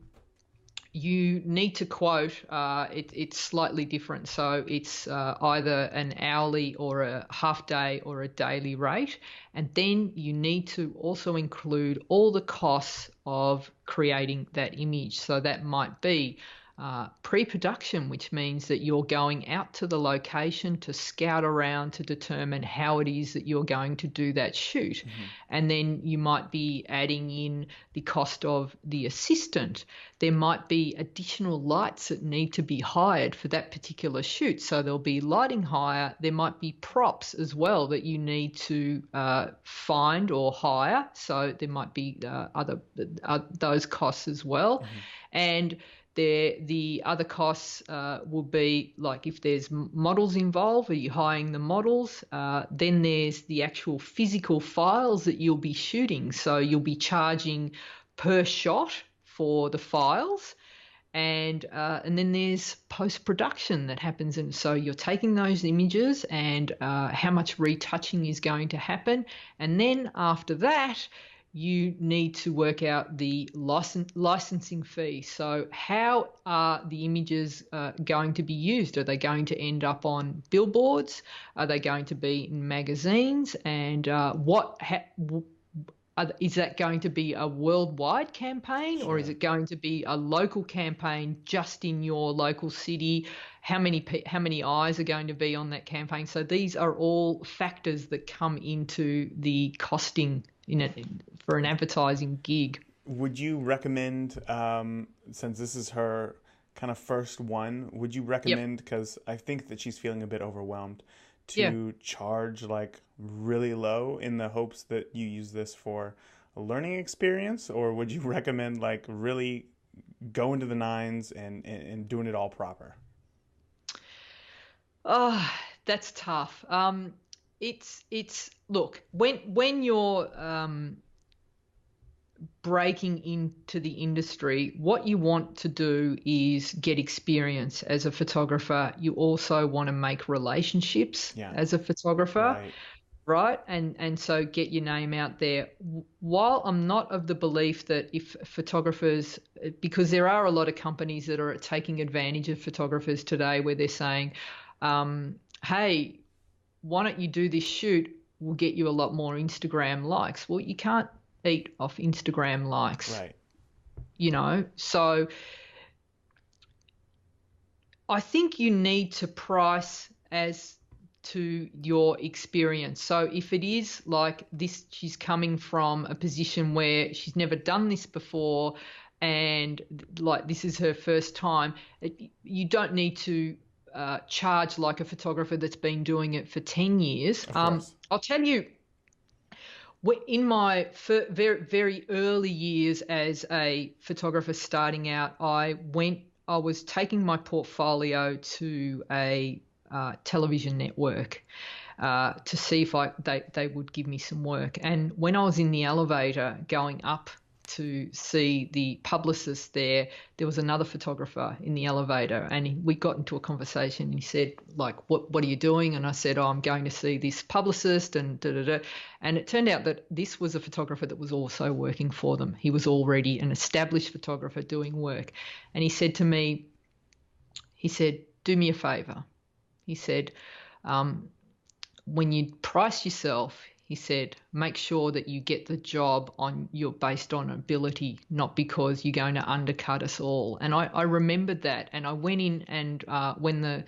Speaker 3: you need to quote, it's slightly different. So it's either an hourly or a half day or a daily rate. And then you need to also include all the costs of creating that image. So that might be pre-production, which means that you're going out to the location to scout around to determine how it is that you're going to do that shoot. And then you might be adding in the cost of the assistant. There might be additional lights that need to be hired for that particular shoot. So there'll be lighting hire. There might be props as well that you need to find or hire. So there might be those costs as well. And the other costs will be like if there's models involved, are you hiring the models? Then there's the actual physical files that you'll be shooting. So you'll be charging per shot for the files. And then there's post-production that happens. And so you're taking those images and how much retouching is going to happen. And then after that, you need to work out the licensing fee. So how are the images going to be used? Are they going to end up on billboards? Are they going to be in magazines? And is that going to be a worldwide campaign, or is
Speaker 1: Sure.
Speaker 3: it going to be a local campaign just in your local city? How many eyes are going to be on that campaign? So these are all factors that come into the costing in it for an advertising gig.
Speaker 1: Would you recommend, since this is her kind of first one, would you
Speaker 3: Yep.
Speaker 1: recommend, because I think that she's feeling a bit overwhelmed,
Speaker 3: Yeah.
Speaker 1: to charge like really low in the hopes that you use this for a learning experience? Or would you recommend like really going to the nines and doing it all proper?
Speaker 3: Oh, that's tough. It's look, when you're breaking into the industry, what you want to do is get experience as a photographer. You also want to make relationships
Speaker 1: Yeah,
Speaker 3: as a photographer,
Speaker 1: right.
Speaker 3: right? And so get your name out there. While I'm not of the belief that if photographers, because there are a lot of companies that are taking advantage of photographers today, where they're saying, hey, why don't you do this shoot? We'll get you a lot more Instagram likes. Well, you can't eat off Instagram likes,
Speaker 1: Right.
Speaker 3: So I think you need to price as to your experience. So if it is like this, she's coming from a position where she's never done this before and like this is her first time, you don't need to charge like a photographer that's been doing it for 10 years.
Speaker 1: Of course.
Speaker 3: I'll tell you, in my very, very early years as a photographer starting out, I was taking my portfolio to a television network to see if they would give me some work. And when I was in the elevator going up to see the publicist there was another photographer in the elevator, and we got into a conversation. He said, like, what are you doing? And I said, oh, I'm going to see this publicist and da da da. And it turned out that this was a photographer that was also working for them. He was already an established photographer doing work. And he said to me, do me a favor. He said, when you price yourself, he said, make sure that you get the job based on ability, not because you're going to undercut us all. And I remembered that. And I went in and when the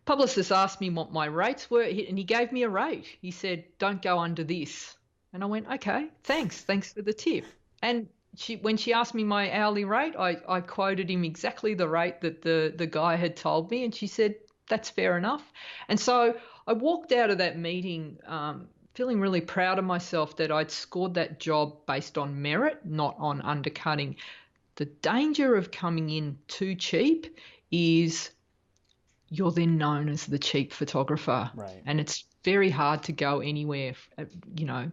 Speaker 3: publicist asked me what my rates were, and he gave me a rate. He said, don't go under this. And I went, okay, thanks for the tip. And when she asked me my hourly rate, I quoted him exactly the rate that the guy had told me. And she said, that's fair enough. And so I walked out of that meeting feeling really proud of myself that I'd scored that job based on merit, not on undercutting. The danger of coming in too cheap is you're then known as the cheap photographer.
Speaker 1: Right.
Speaker 3: And it's very hard to go anywhere,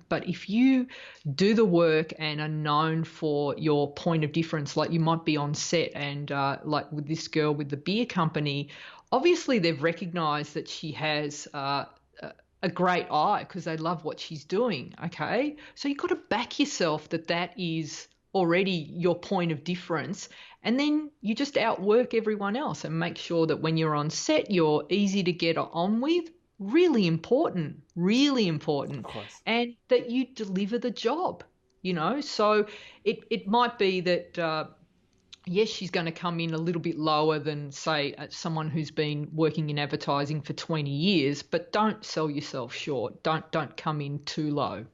Speaker 3: But if you do the work and are known for your point of difference, like you might be on set and like with this girl with the beer company, obviously they've recognised that she has a great eye because they love what she's doing, okay? So you've got to back yourself that is already your point of difference, and then you just outwork everyone else and make sure that when you're on set, you're easy to get on with. Really important,
Speaker 1: Of course.
Speaker 3: and that you deliver the job, So it might be that yes, she's going to come in a little bit lower than, say, someone who's been working in advertising for 20 years, but don't sell yourself short. Don't come in too low.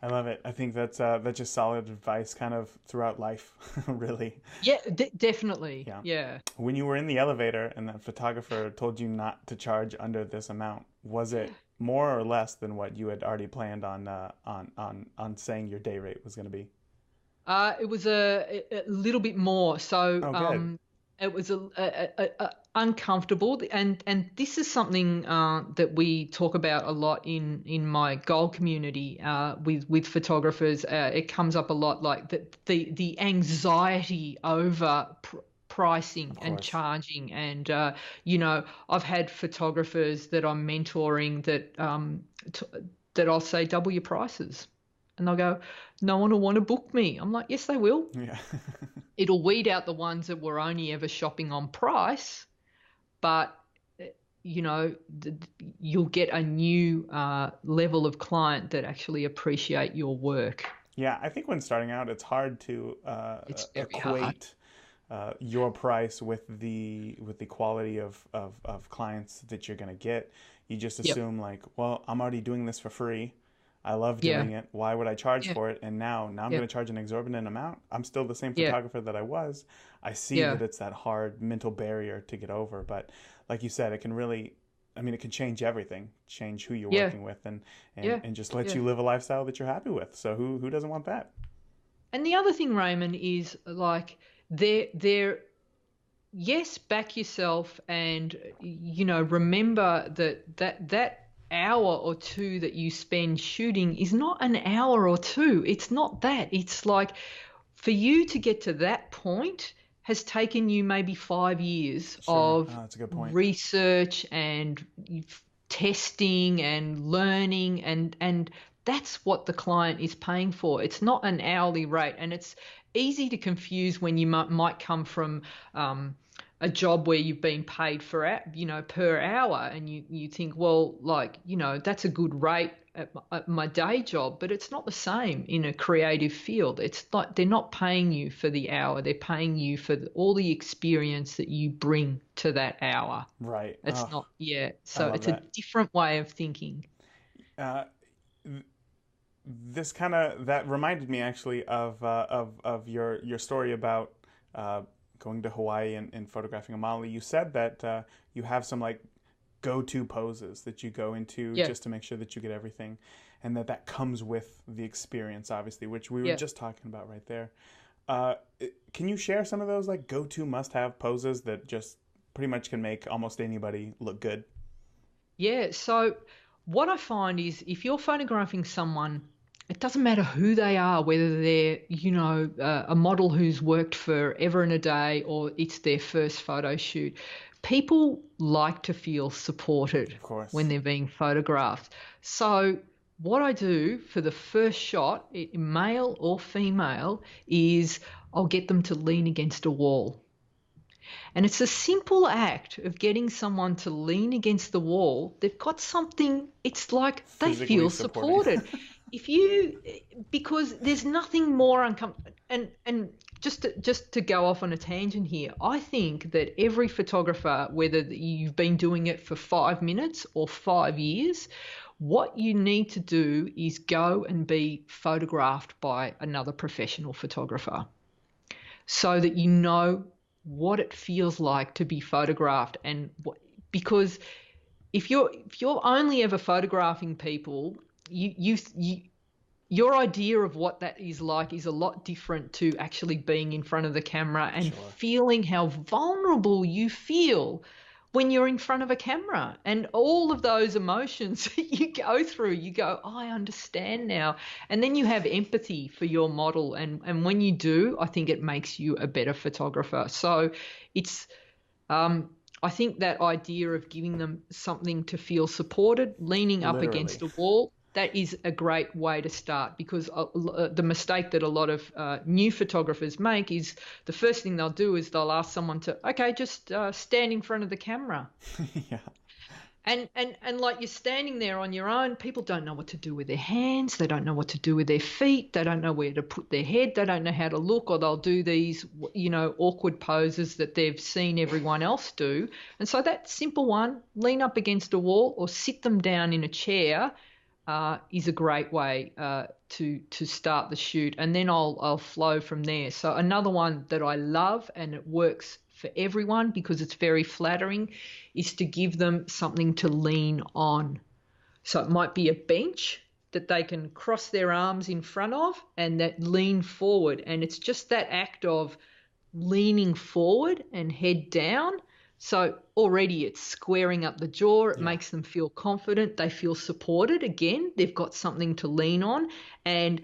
Speaker 1: I love it. I think that's just solid advice kind of throughout life, really.
Speaker 3: Yeah, definitely.
Speaker 1: Yeah.
Speaker 3: Yeah.
Speaker 1: When you were in the elevator and that photographer told you not to charge under this amount, was it more or less than what you had already planned on saying your day rate was going to be?
Speaker 3: It was a little bit more. So
Speaker 1: Oh, good.
Speaker 3: it was uncomfortable, and this is something that we talk about a lot in my goal community with photographers. It comes up a lot, like the anxiety over pricing and charging, and I've had photographers that I'm mentoring that I'll say double your prices. And they'll go, no one will want to book me. I'm like, yes, they will.
Speaker 1: Yeah.
Speaker 3: It'll weed out the ones that were only ever shopping on price, but, you'll get a new level of client that actually appreciate your work.
Speaker 1: Yeah, I think when starting out, it's hard to
Speaker 3: It's very hard.
Speaker 1: equate your price with the quality of clients that you're going to get. You just
Speaker 3: Yep.
Speaker 1: assume like, well, I'm already doing this for free. I love
Speaker 3: Yeah.
Speaker 1: doing it. Why would I charge
Speaker 3: Yeah.
Speaker 1: for it? And now I'm
Speaker 3: Yeah.
Speaker 1: going to charge an exorbitant amount. I'm still the same
Speaker 3: Yeah.
Speaker 1: photographer that I was. I see
Speaker 3: Yeah.
Speaker 1: that it's that hard mental barrier to get over, but like you said, it can really, I mean, it can change everything, change who you're
Speaker 3: Yeah.
Speaker 1: working with, and
Speaker 3: Yeah.
Speaker 1: just let
Speaker 3: Yeah.
Speaker 1: you live a lifestyle that you're happy with. So who doesn't want that?
Speaker 3: And the other thing, Raymond, is like there yes, back yourself and remember that hour or two that you spend shooting is not an hour or two. It's not that. It's like for you to get to that point has taken you maybe 5 years
Speaker 1: Sure.
Speaker 3: of
Speaker 1: Oh, that's a good point.
Speaker 3: research and testing and learning and that's what the client is paying for. It's not an hourly rate, and it's easy to confuse when you might come from a job where you've been paid for per hour, and you think, well, like, that's a good rate at my day job, but it's not the same in a creative field. It's like they're not paying you for the hour, they're paying you for all the experience that you bring to that hour.
Speaker 1: Right.
Speaker 3: It's
Speaker 1: Oh,
Speaker 3: not, yeah.
Speaker 1: I
Speaker 3: So
Speaker 1: love
Speaker 3: it's a
Speaker 1: that.
Speaker 3: different way of thinking.
Speaker 1: Uh, this kind of that reminded me actually of your story about uh, going to Hawaii and photographing a Amali. You said that you have some like go-to poses that you go into
Speaker 3: Yeah,
Speaker 1: just to make sure that you get everything, and that comes with the experience, obviously, which we were
Speaker 3: yeah.
Speaker 1: just talking about right there. Uh, can you share some of those like go-to must-have poses that just pretty much can make almost anybody look good?
Speaker 3: Yeah. So what I find is if you're photographing someone, it doesn't matter who they are, whether they're, a model who's worked forever and a day or it's their first photo shoot. People like to feel supported
Speaker 1: Of
Speaker 3: when
Speaker 1: course.
Speaker 3: they're being photographed. So what I do for the first shot, male or female, is I'll get them to lean against a wall. And it's a simple act of getting someone to lean against the wall. They've got something, it's like they
Speaker 1: Physically
Speaker 3: feel
Speaker 1: supporting.
Speaker 3: supported. If you, because there's nothing more uncomfortable. And just to go off on a tangent here, I think that every photographer, whether you've been doing it for 5 minutes or 5 years, what you need to do is go and be photographed by another professional photographer so that you know what it feels like to be photographed and because if you're only ever photographing people, you your idea of what that is like is a lot different to actually being in front of the camera and
Speaker 1: Sure.
Speaker 3: feeling how vulnerable you feel when you're in front of a camera and all of those emotions that you go through. You go, oh, I understand now. And then you have empathy for your model. And when you do, I think it makes you a better photographer. So it's, I think that idea of giving them something to feel supported, leaning up
Speaker 1: Literally.
Speaker 3: against a wall, that is a great way to start because the mistake that a lot of new photographers make is the first thing they'll do is they'll ask someone to, okay, just stand in front of the camera.
Speaker 1: Yeah.
Speaker 3: And like you're standing there on your own, people don't know what to do with their hands, they don't know what to do with their feet, they don't know where to put their head, they don't know how to look, or they'll do these, awkward poses that they've seen everyone else do. And so that simple one, lean up against a wall or sit them down in a chair, is a great way to start the shoot, and then I'll flow from there. So another one that I love and it works for everyone because it's very flattering is to give them something to lean on. So it might be a bench that they can cross their arms in front of and that lean forward, and it's just that act of leaning forward and head down. So already it's squaring up the jaw. It
Speaker 1: Yeah.
Speaker 3: makes them feel confident. They feel supported. Again, they've got something to lean on, and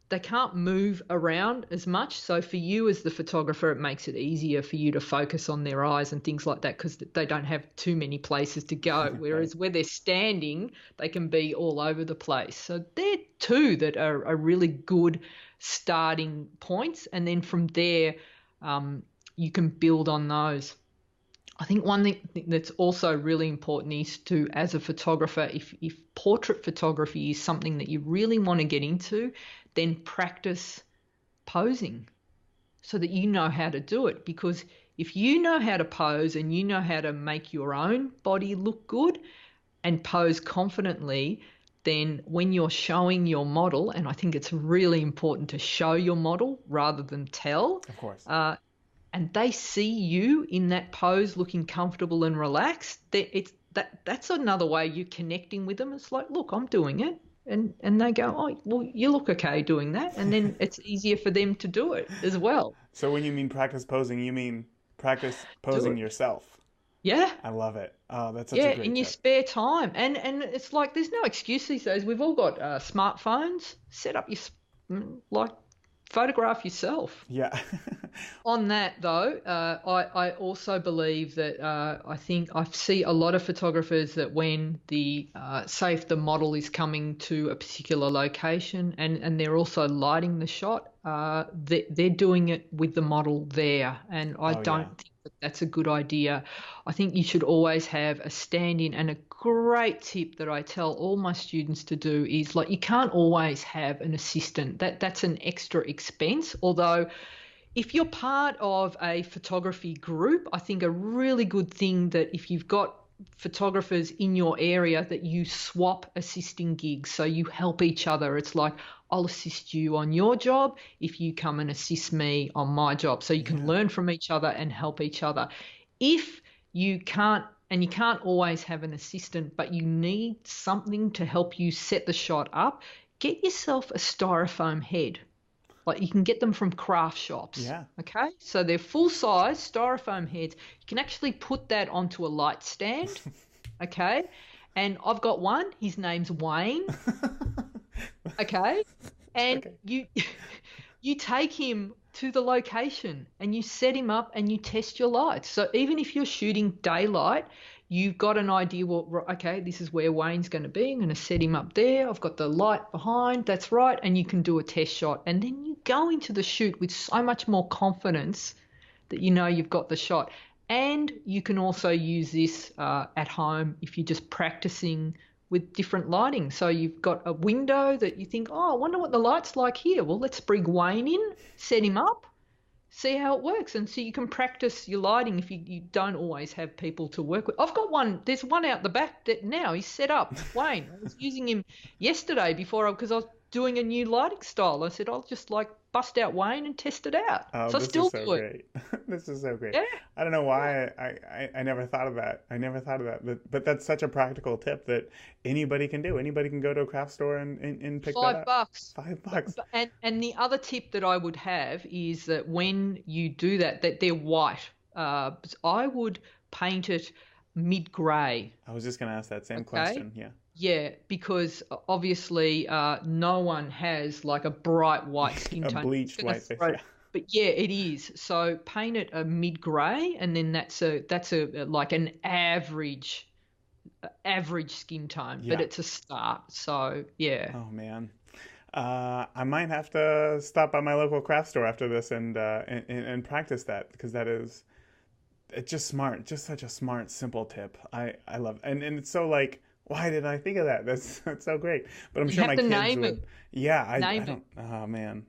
Speaker 3: they can't move around as much. So for you as the photographer, it makes it easier for you to focus on their eyes and things like that because they don't have too many places to go.
Speaker 1: Right.
Speaker 3: Whereas where they're standing, they can be all over the place. So they're two that are really good starting points. And then from there, you can build on those. I think one thing that's also really important is to, as a photographer, if portrait photography is something that you really want to get into, then practice posing so that you know how to do it. Because if you know how to pose and you know how to make your own body look good and pose confidently, then when you're showing your model, and I think it's really important to show your model rather than tell.
Speaker 1: Of course.
Speaker 3: And they see you in that pose looking comfortable and relaxed, that's another way you're connecting with them. It's like, look, I'm doing it. And they go, oh, well, you look okay doing that. And then it's easier for them to do it as well.
Speaker 1: So when you mean practice posing, you mean practice posing yourself.
Speaker 3: Yeah.
Speaker 1: I love it. Oh, that's such a great
Speaker 3: in your
Speaker 1: tip.
Speaker 3: spare time. And it's like there's no excuse these days. We've all got smartphones. Set up photograph yourself.
Speaker 1: Yeah.
Speaker 3: On that, though, I also believe that I think I see a lot of photographers that when say if the model is coming to a particular location and they're also lighting the shot, they're doing it with the model there. And I don't think that's a good idea. I think you should always have a stand-in, and a great tip that I tell all my students to do is, like, you can't always have an assistant. That's an extra expense. Although if you're part of a photography group, I think a really good thing that if you've got photographers in your area, that you swap assisting gigs, so you help each other. It's like, I'll assist you on your job if you come and assist me on my job, so you can learn from each other and help each other. If you can't, and you can't always have an assistant, but you need something to help you set the shot up, get yourself a styrofoam head. Like, you can get them from craft shops.
Speaker 1: Yeah.
Speaker 3: Okay. So they're full size styrofoam heads. You can actually put that onto a light stand. Okay. And I've got one. His name's Wayne. Okay. And you take him to the location and you set him up and you test your lights. So even if you're shooting daylight, you've got an idea, well, okay, this is where Wayne's going to be. I'm going to set him up there. I've got the light behind. That's right. And you can do a test shot. And then you go into the shoot with so much more confidence that you know you've got the shot. And you can also use this at home if you're just practicing with different lighting. So you've got a window that you think, oh, I wonder what the light's like here. Well, let's bring Wayne in, set him up, see how it works. And so you can practice your lighting if you don't always have people to work with. I've got one. There's one out the back that now he's set up. Wayne, I was using him yesterday because I was doing a new lighting style. I said, I'll just bust out Wayne and test it out.
Speaker 1: Oh,
Speaker 3: so I still do it.
Speaker 1: Great. This is so great.
Speaker 3: Yeah.
Speaker 1: I don't know why I never thought of that. But that's such a practical tip that anybody can do. Anybody can go to a craft store and pick that up.
Speaker 3: $5. And the other tip that I would have is that when you do that they're white. I would paint it mid-grey.
Speaker 1: I was just going to ask that same question. Yeah.
Speaker 3: Yeah, because obviously no one has like a bright white skin tone.
Speaker 1: A bleached white face. Yeah.
Speaker 3: But yeah, it is. So paint it a mid-grey, and then that's like an average skin tone, but it's a start. So yeah.
Speaker 1: Oh man. I might have to stop by my local craft store after this and practice that, because it's just smart, just such a smart, simple tip. I love it. And it's so like, why did I think of that? That's so great. But I'm sure my kids would. Yeah, I don't. Oh man.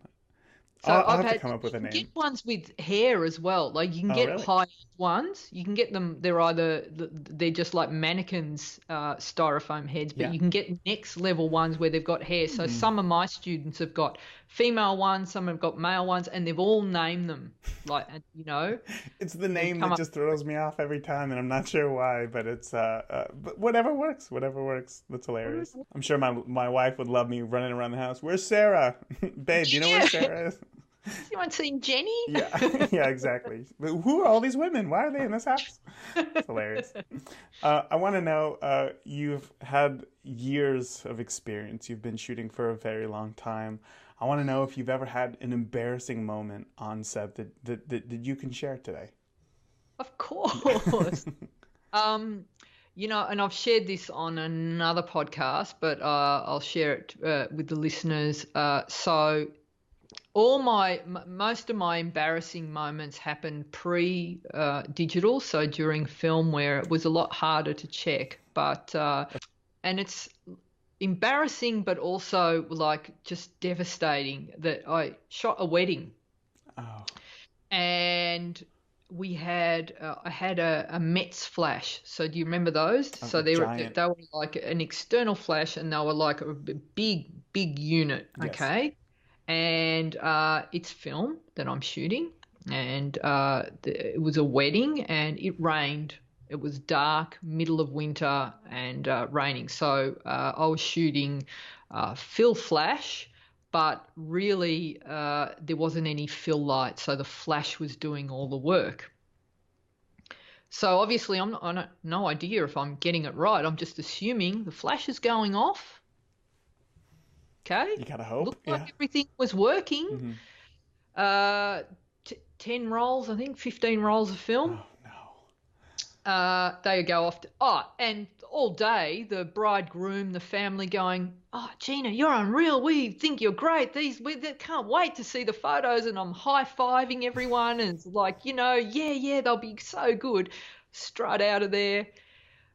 Speaker 3: So
Speaker 1: I'll have to come up with a name.
Speaker 3: You can get ones with hair as well. Like, you can get
Speaker 1: really?
Speaker 3: high-end ones. You can get them. They're just like mannequins, styrofoam heads. But you can get next level ones where they've got hair. So some of my students have got female ones, some have got male ones, and they've all named them. Like, you know.
Speaker 1: It's the name that just throws me off every time, and I'm not sure why. But it's but whatever works. Whatever works. That's hilarious. I'm sure my wife would love me running around the house. Where's Sarah? Babe, do you know where Sarah is?
Speaker 3: You want to see Jenny?
Speaker 1: Yeah, exactly. But who are all these women? Why are they in this house? It's hilarious. I want to know, you've had years of experience. You've been shooting for a very long time. I want to know if you've ever had an embarrassing moment on set that you can share today.
Speaker 3: Of course. You know, and I've shared this on another podcast, but I'll share it with the listeners. So Most of my embarrassing moments happened pre-digital, so during film where it was a lot harder to check. But and it's embarrassing, but also like just devastating that I shot a wedding.
Speaker 1: Oh.
Speaker 3: And I had a Mets flash. So do you remember those?
Speaker 1: Oh,
Speaker 3: So
Speaker 1: giant.
Speaker 3: they were like an external flash, and they were like a big unit.
Speaker 1: Yes.
Speaker 3: Okay, and it's film that I'm shooting, and it was a wedding, and it rained. It was dark, middle of winter, and raining. So I was shooting fill flash, but really there wasn't any fill light, so the flash was doing all the work. So obviously I don't no idea if I'm getting it right. I'm just assuming the flash is going off. Okay.
Speaker 1: You gotta hope.
Speaker 3: Looked like everything was working.
Speaker 1: Mm-hmm.
Speaker 3: 10 rolls, I think, 15 rolls of film.
Speaker 1: Oh no.
Speaker 3: They go off and all day the bridegroom, the family going, "Oh, Gina, you're unreal. We think you're great. We can't wait to see the photos." And I'm high-fiving everyone, and it's like, yeah, they'll be so good. Strut out of there.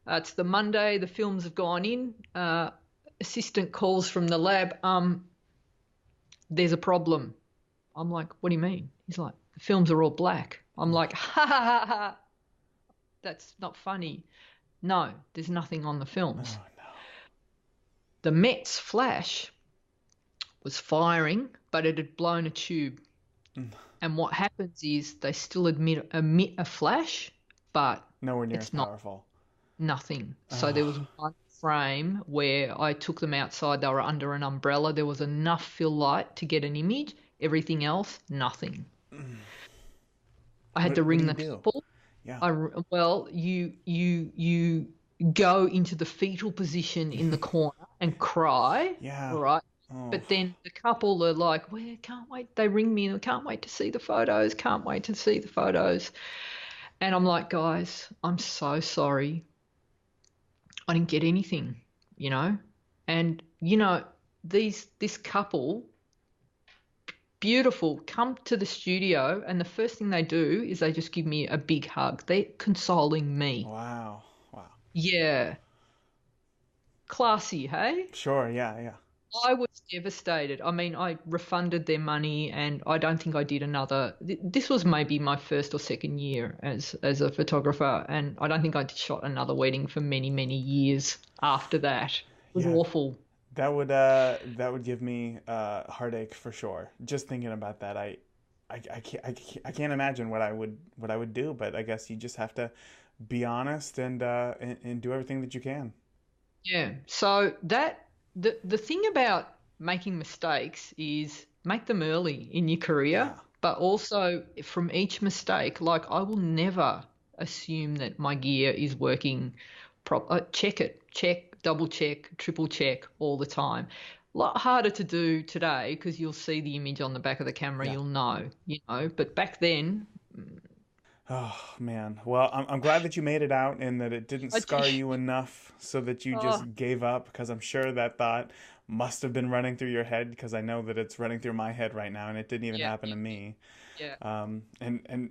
Speaker 3: It's the Monday. The films have gone in. Assistant calls from the lab. There's a problem. I'm like, "What do you mean?" He's like, "The films are all black." I'm like, ha ha ha ha. That's not funny. No, there's nothing on the films.
Speaker 1: Oh no.
Speaker 3: The Mets flash was firing, but it had blown a tube. And what happens is they still emit a flash, but
Speaker 1: Nowhere near
Speaker 3: it's
Speaker 1: as powerful.
Speaker 3: nothing. So there was one frame where I took them outside. They were under an umbrella. There was enough fill light to get an image. Everything else, nothing. I had to ring the couple.
Speaker 1: Yeah.
Speaker 3: You go into the fetal position in the corner and cry.
Speaker 1: Yeah.
Speaker 3: Right.
Speaker 1: Oh.
Speaker 3: But then the couple are like, "Well, can't wait." They ring me and can't wait to see the photos. Can't wait to see the photos. And I'm like, "Guys, I'm so sorry. I didn't get anything, And this couple, beautiful, come to the studio, and the first thing they do is they just give me a big hug. They're consoling me.
Speaker 1: Wow.
Speaker 3: Yeah. Classy, hey?
Speaker 1: Sure, yeah.
Speaker 3: I was devastated. I mean, I refunded their money, and I don't think I did another. This was maybe my first or second year as a photographer, and I don't think I shot another wedding for many, many years after that. It was awful.
Speaker 1: That would give me heartache for sure. Just thinking about that, I can't imagine what I would do. But I guess you just have to be honest and do everything that you can.
Speaker 3: Yeah. So the thing about making mistakes is make them early in your career, but also from each mistake. Like, I will never assume that my gear is working check, double check, triple check all the time. A lot harder to do today because you'll see the image on the back of the camera, you'll know, but back then.
Speaker 1: Oh man. Well, I'm glad that you made it out and that it didn't scar you enough so that you just gave up, because I'm sure that thought must have been running through your head, because I know that it's running through my head right now, and it didn't even happen to me.
Speaker 3: Yeah.
Speaker 1: And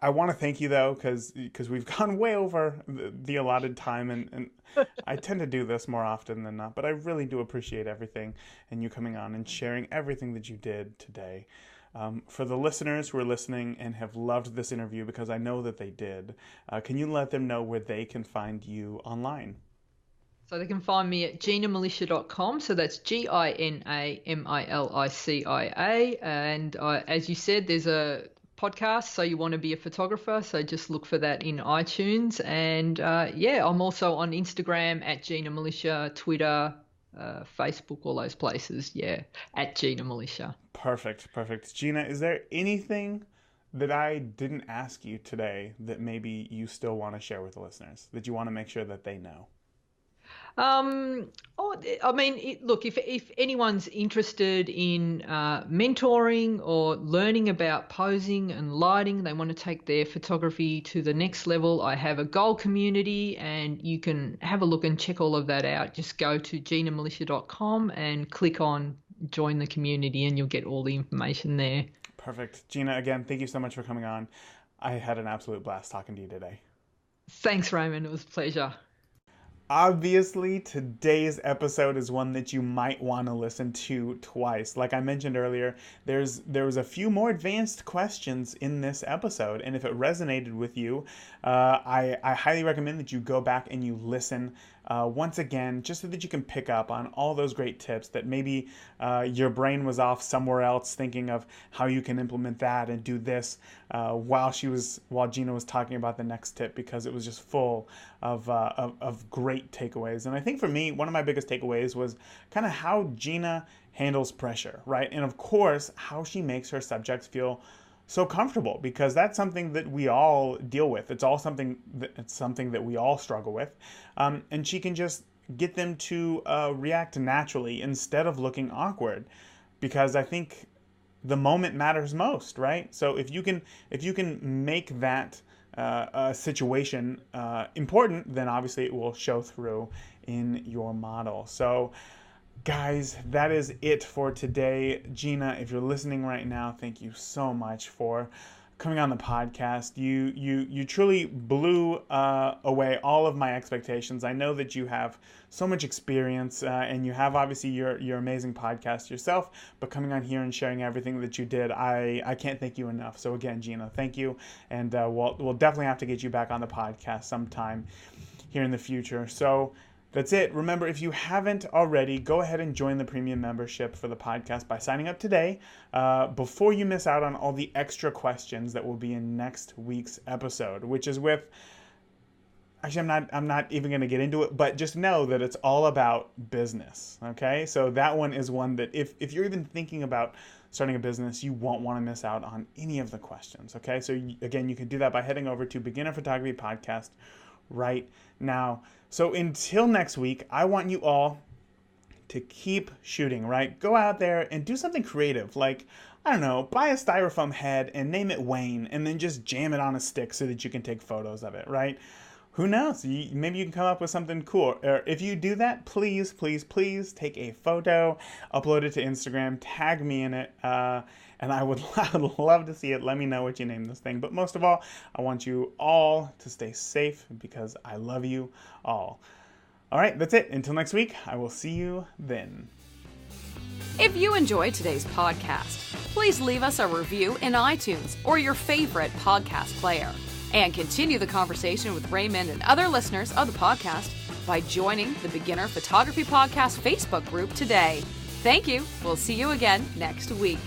Speaker 1: I want to thank you though, because we've gone way over the allotted time, and I tend to do this more often than not, but I really do appreciate everything and you coming on and sharing everything that you did today. For the listeners who are listening and have loved this interview, because I know that they did, can you let them know where they can find you online?
Speaker 3: So they can find me at ginamilicia.com. So that's GINAMILICIA. And as you said, there's a podcast, So You Want to Be a Photographer. So just look for that in iTunes. And I'm also on Instagram at Gina Milicia, Twitter, Facebook, all those places. At Gina Milicia.
Speaker 1: Perfect. Gina, is there anything that I didn't ask you today that maybe you still want to share with the listeners, that you want to make sure that they know?
Speaker 3: Look, if anyone's interested in mentoring or learning about posing and lighting, they want to take their photography to the next level, I have a gold community, and you can have a look and check all of that out. Just go to ginamilicia.com and click on join the community and you'll get all the information there.
Speaker 1: Perfect. Gina, again, thank you so much for coming on. I had an absolute blast talking to you today.
Speaker 3: Thanks, Raymond. It was a pleasure.
Speaker 1: Obviously, today's episode is one that you might want to listen to twice. Like I mentioned earlier, there was a few more advanced questions in this episode, and if it resonated with you, I highly recommend that you go back and you listen once again, just so that you can pick up on all those great tips that maybe your brain was off somewhere else thinking of how you can implement that and do this while Gina was talking about the next tip, because it was just full of great takeaways. And I think for me, one of my biggest takeaways was kind of how Gina handles pressure, right? And of course, how she makes her subjects feel so comfortable, because that's something that we all deal with. It's something that we all struggle with. And she can just get them to react naturally instead of looking awkward, because I think the moment matters most, right? So if you can make that situation important, then obviously it will show through in your model. So guys, that is it for today. Gina, if you're listening right now, thank you so much for coming on the podcast. You truly blew away all of my expectations. I know that you have so much experience and you have obviously your amazing podcast yourself, but coming on here and sharing everything that you did, I can't thank you enough. So again, Gina, thank you, and we'll definitely have to get you back on the podcast sometime here in the future. So that's it. Remember, if you haven't already, go ahead and join the premium membership for the podcast by signing up today before you miss out on all the extra questions that will be in next week's episode, which is with, actually, I'm not even going to get into it, but just know that it's all about business, okay? So that one is one that if you're even thinking about starting a business, you won't want to miss out on any of the questions, okay? So again, you can do that by heading over to Beginner Photography Podcast right now. So until next week, I want you all to keep shooting, right? Go out there and do something creative. Like, I don't know, buy a styrofoam head and name it Wayne, and then just jam it on a stick so that you can take photos of it, right? Who knows? Maybe you can come up with something cool. Or if you do that, please, please, please take a photo, upload it to Instagram, tag me in it, and I would love to see it. Let me know what you name this thing. But most of all, I want you all to stay safe, because I love you all. All right, that's it. Until next week, I will see you then.
Speaker 2: If you enjoyed today's podcast, please leave us a review in iTunes or your favorite podcast player. And continue the conversation with Raymond and other listeners of the podcast by joining the Beginner Photography Podcast Facebook group today. Thank you. We'll see you again next week.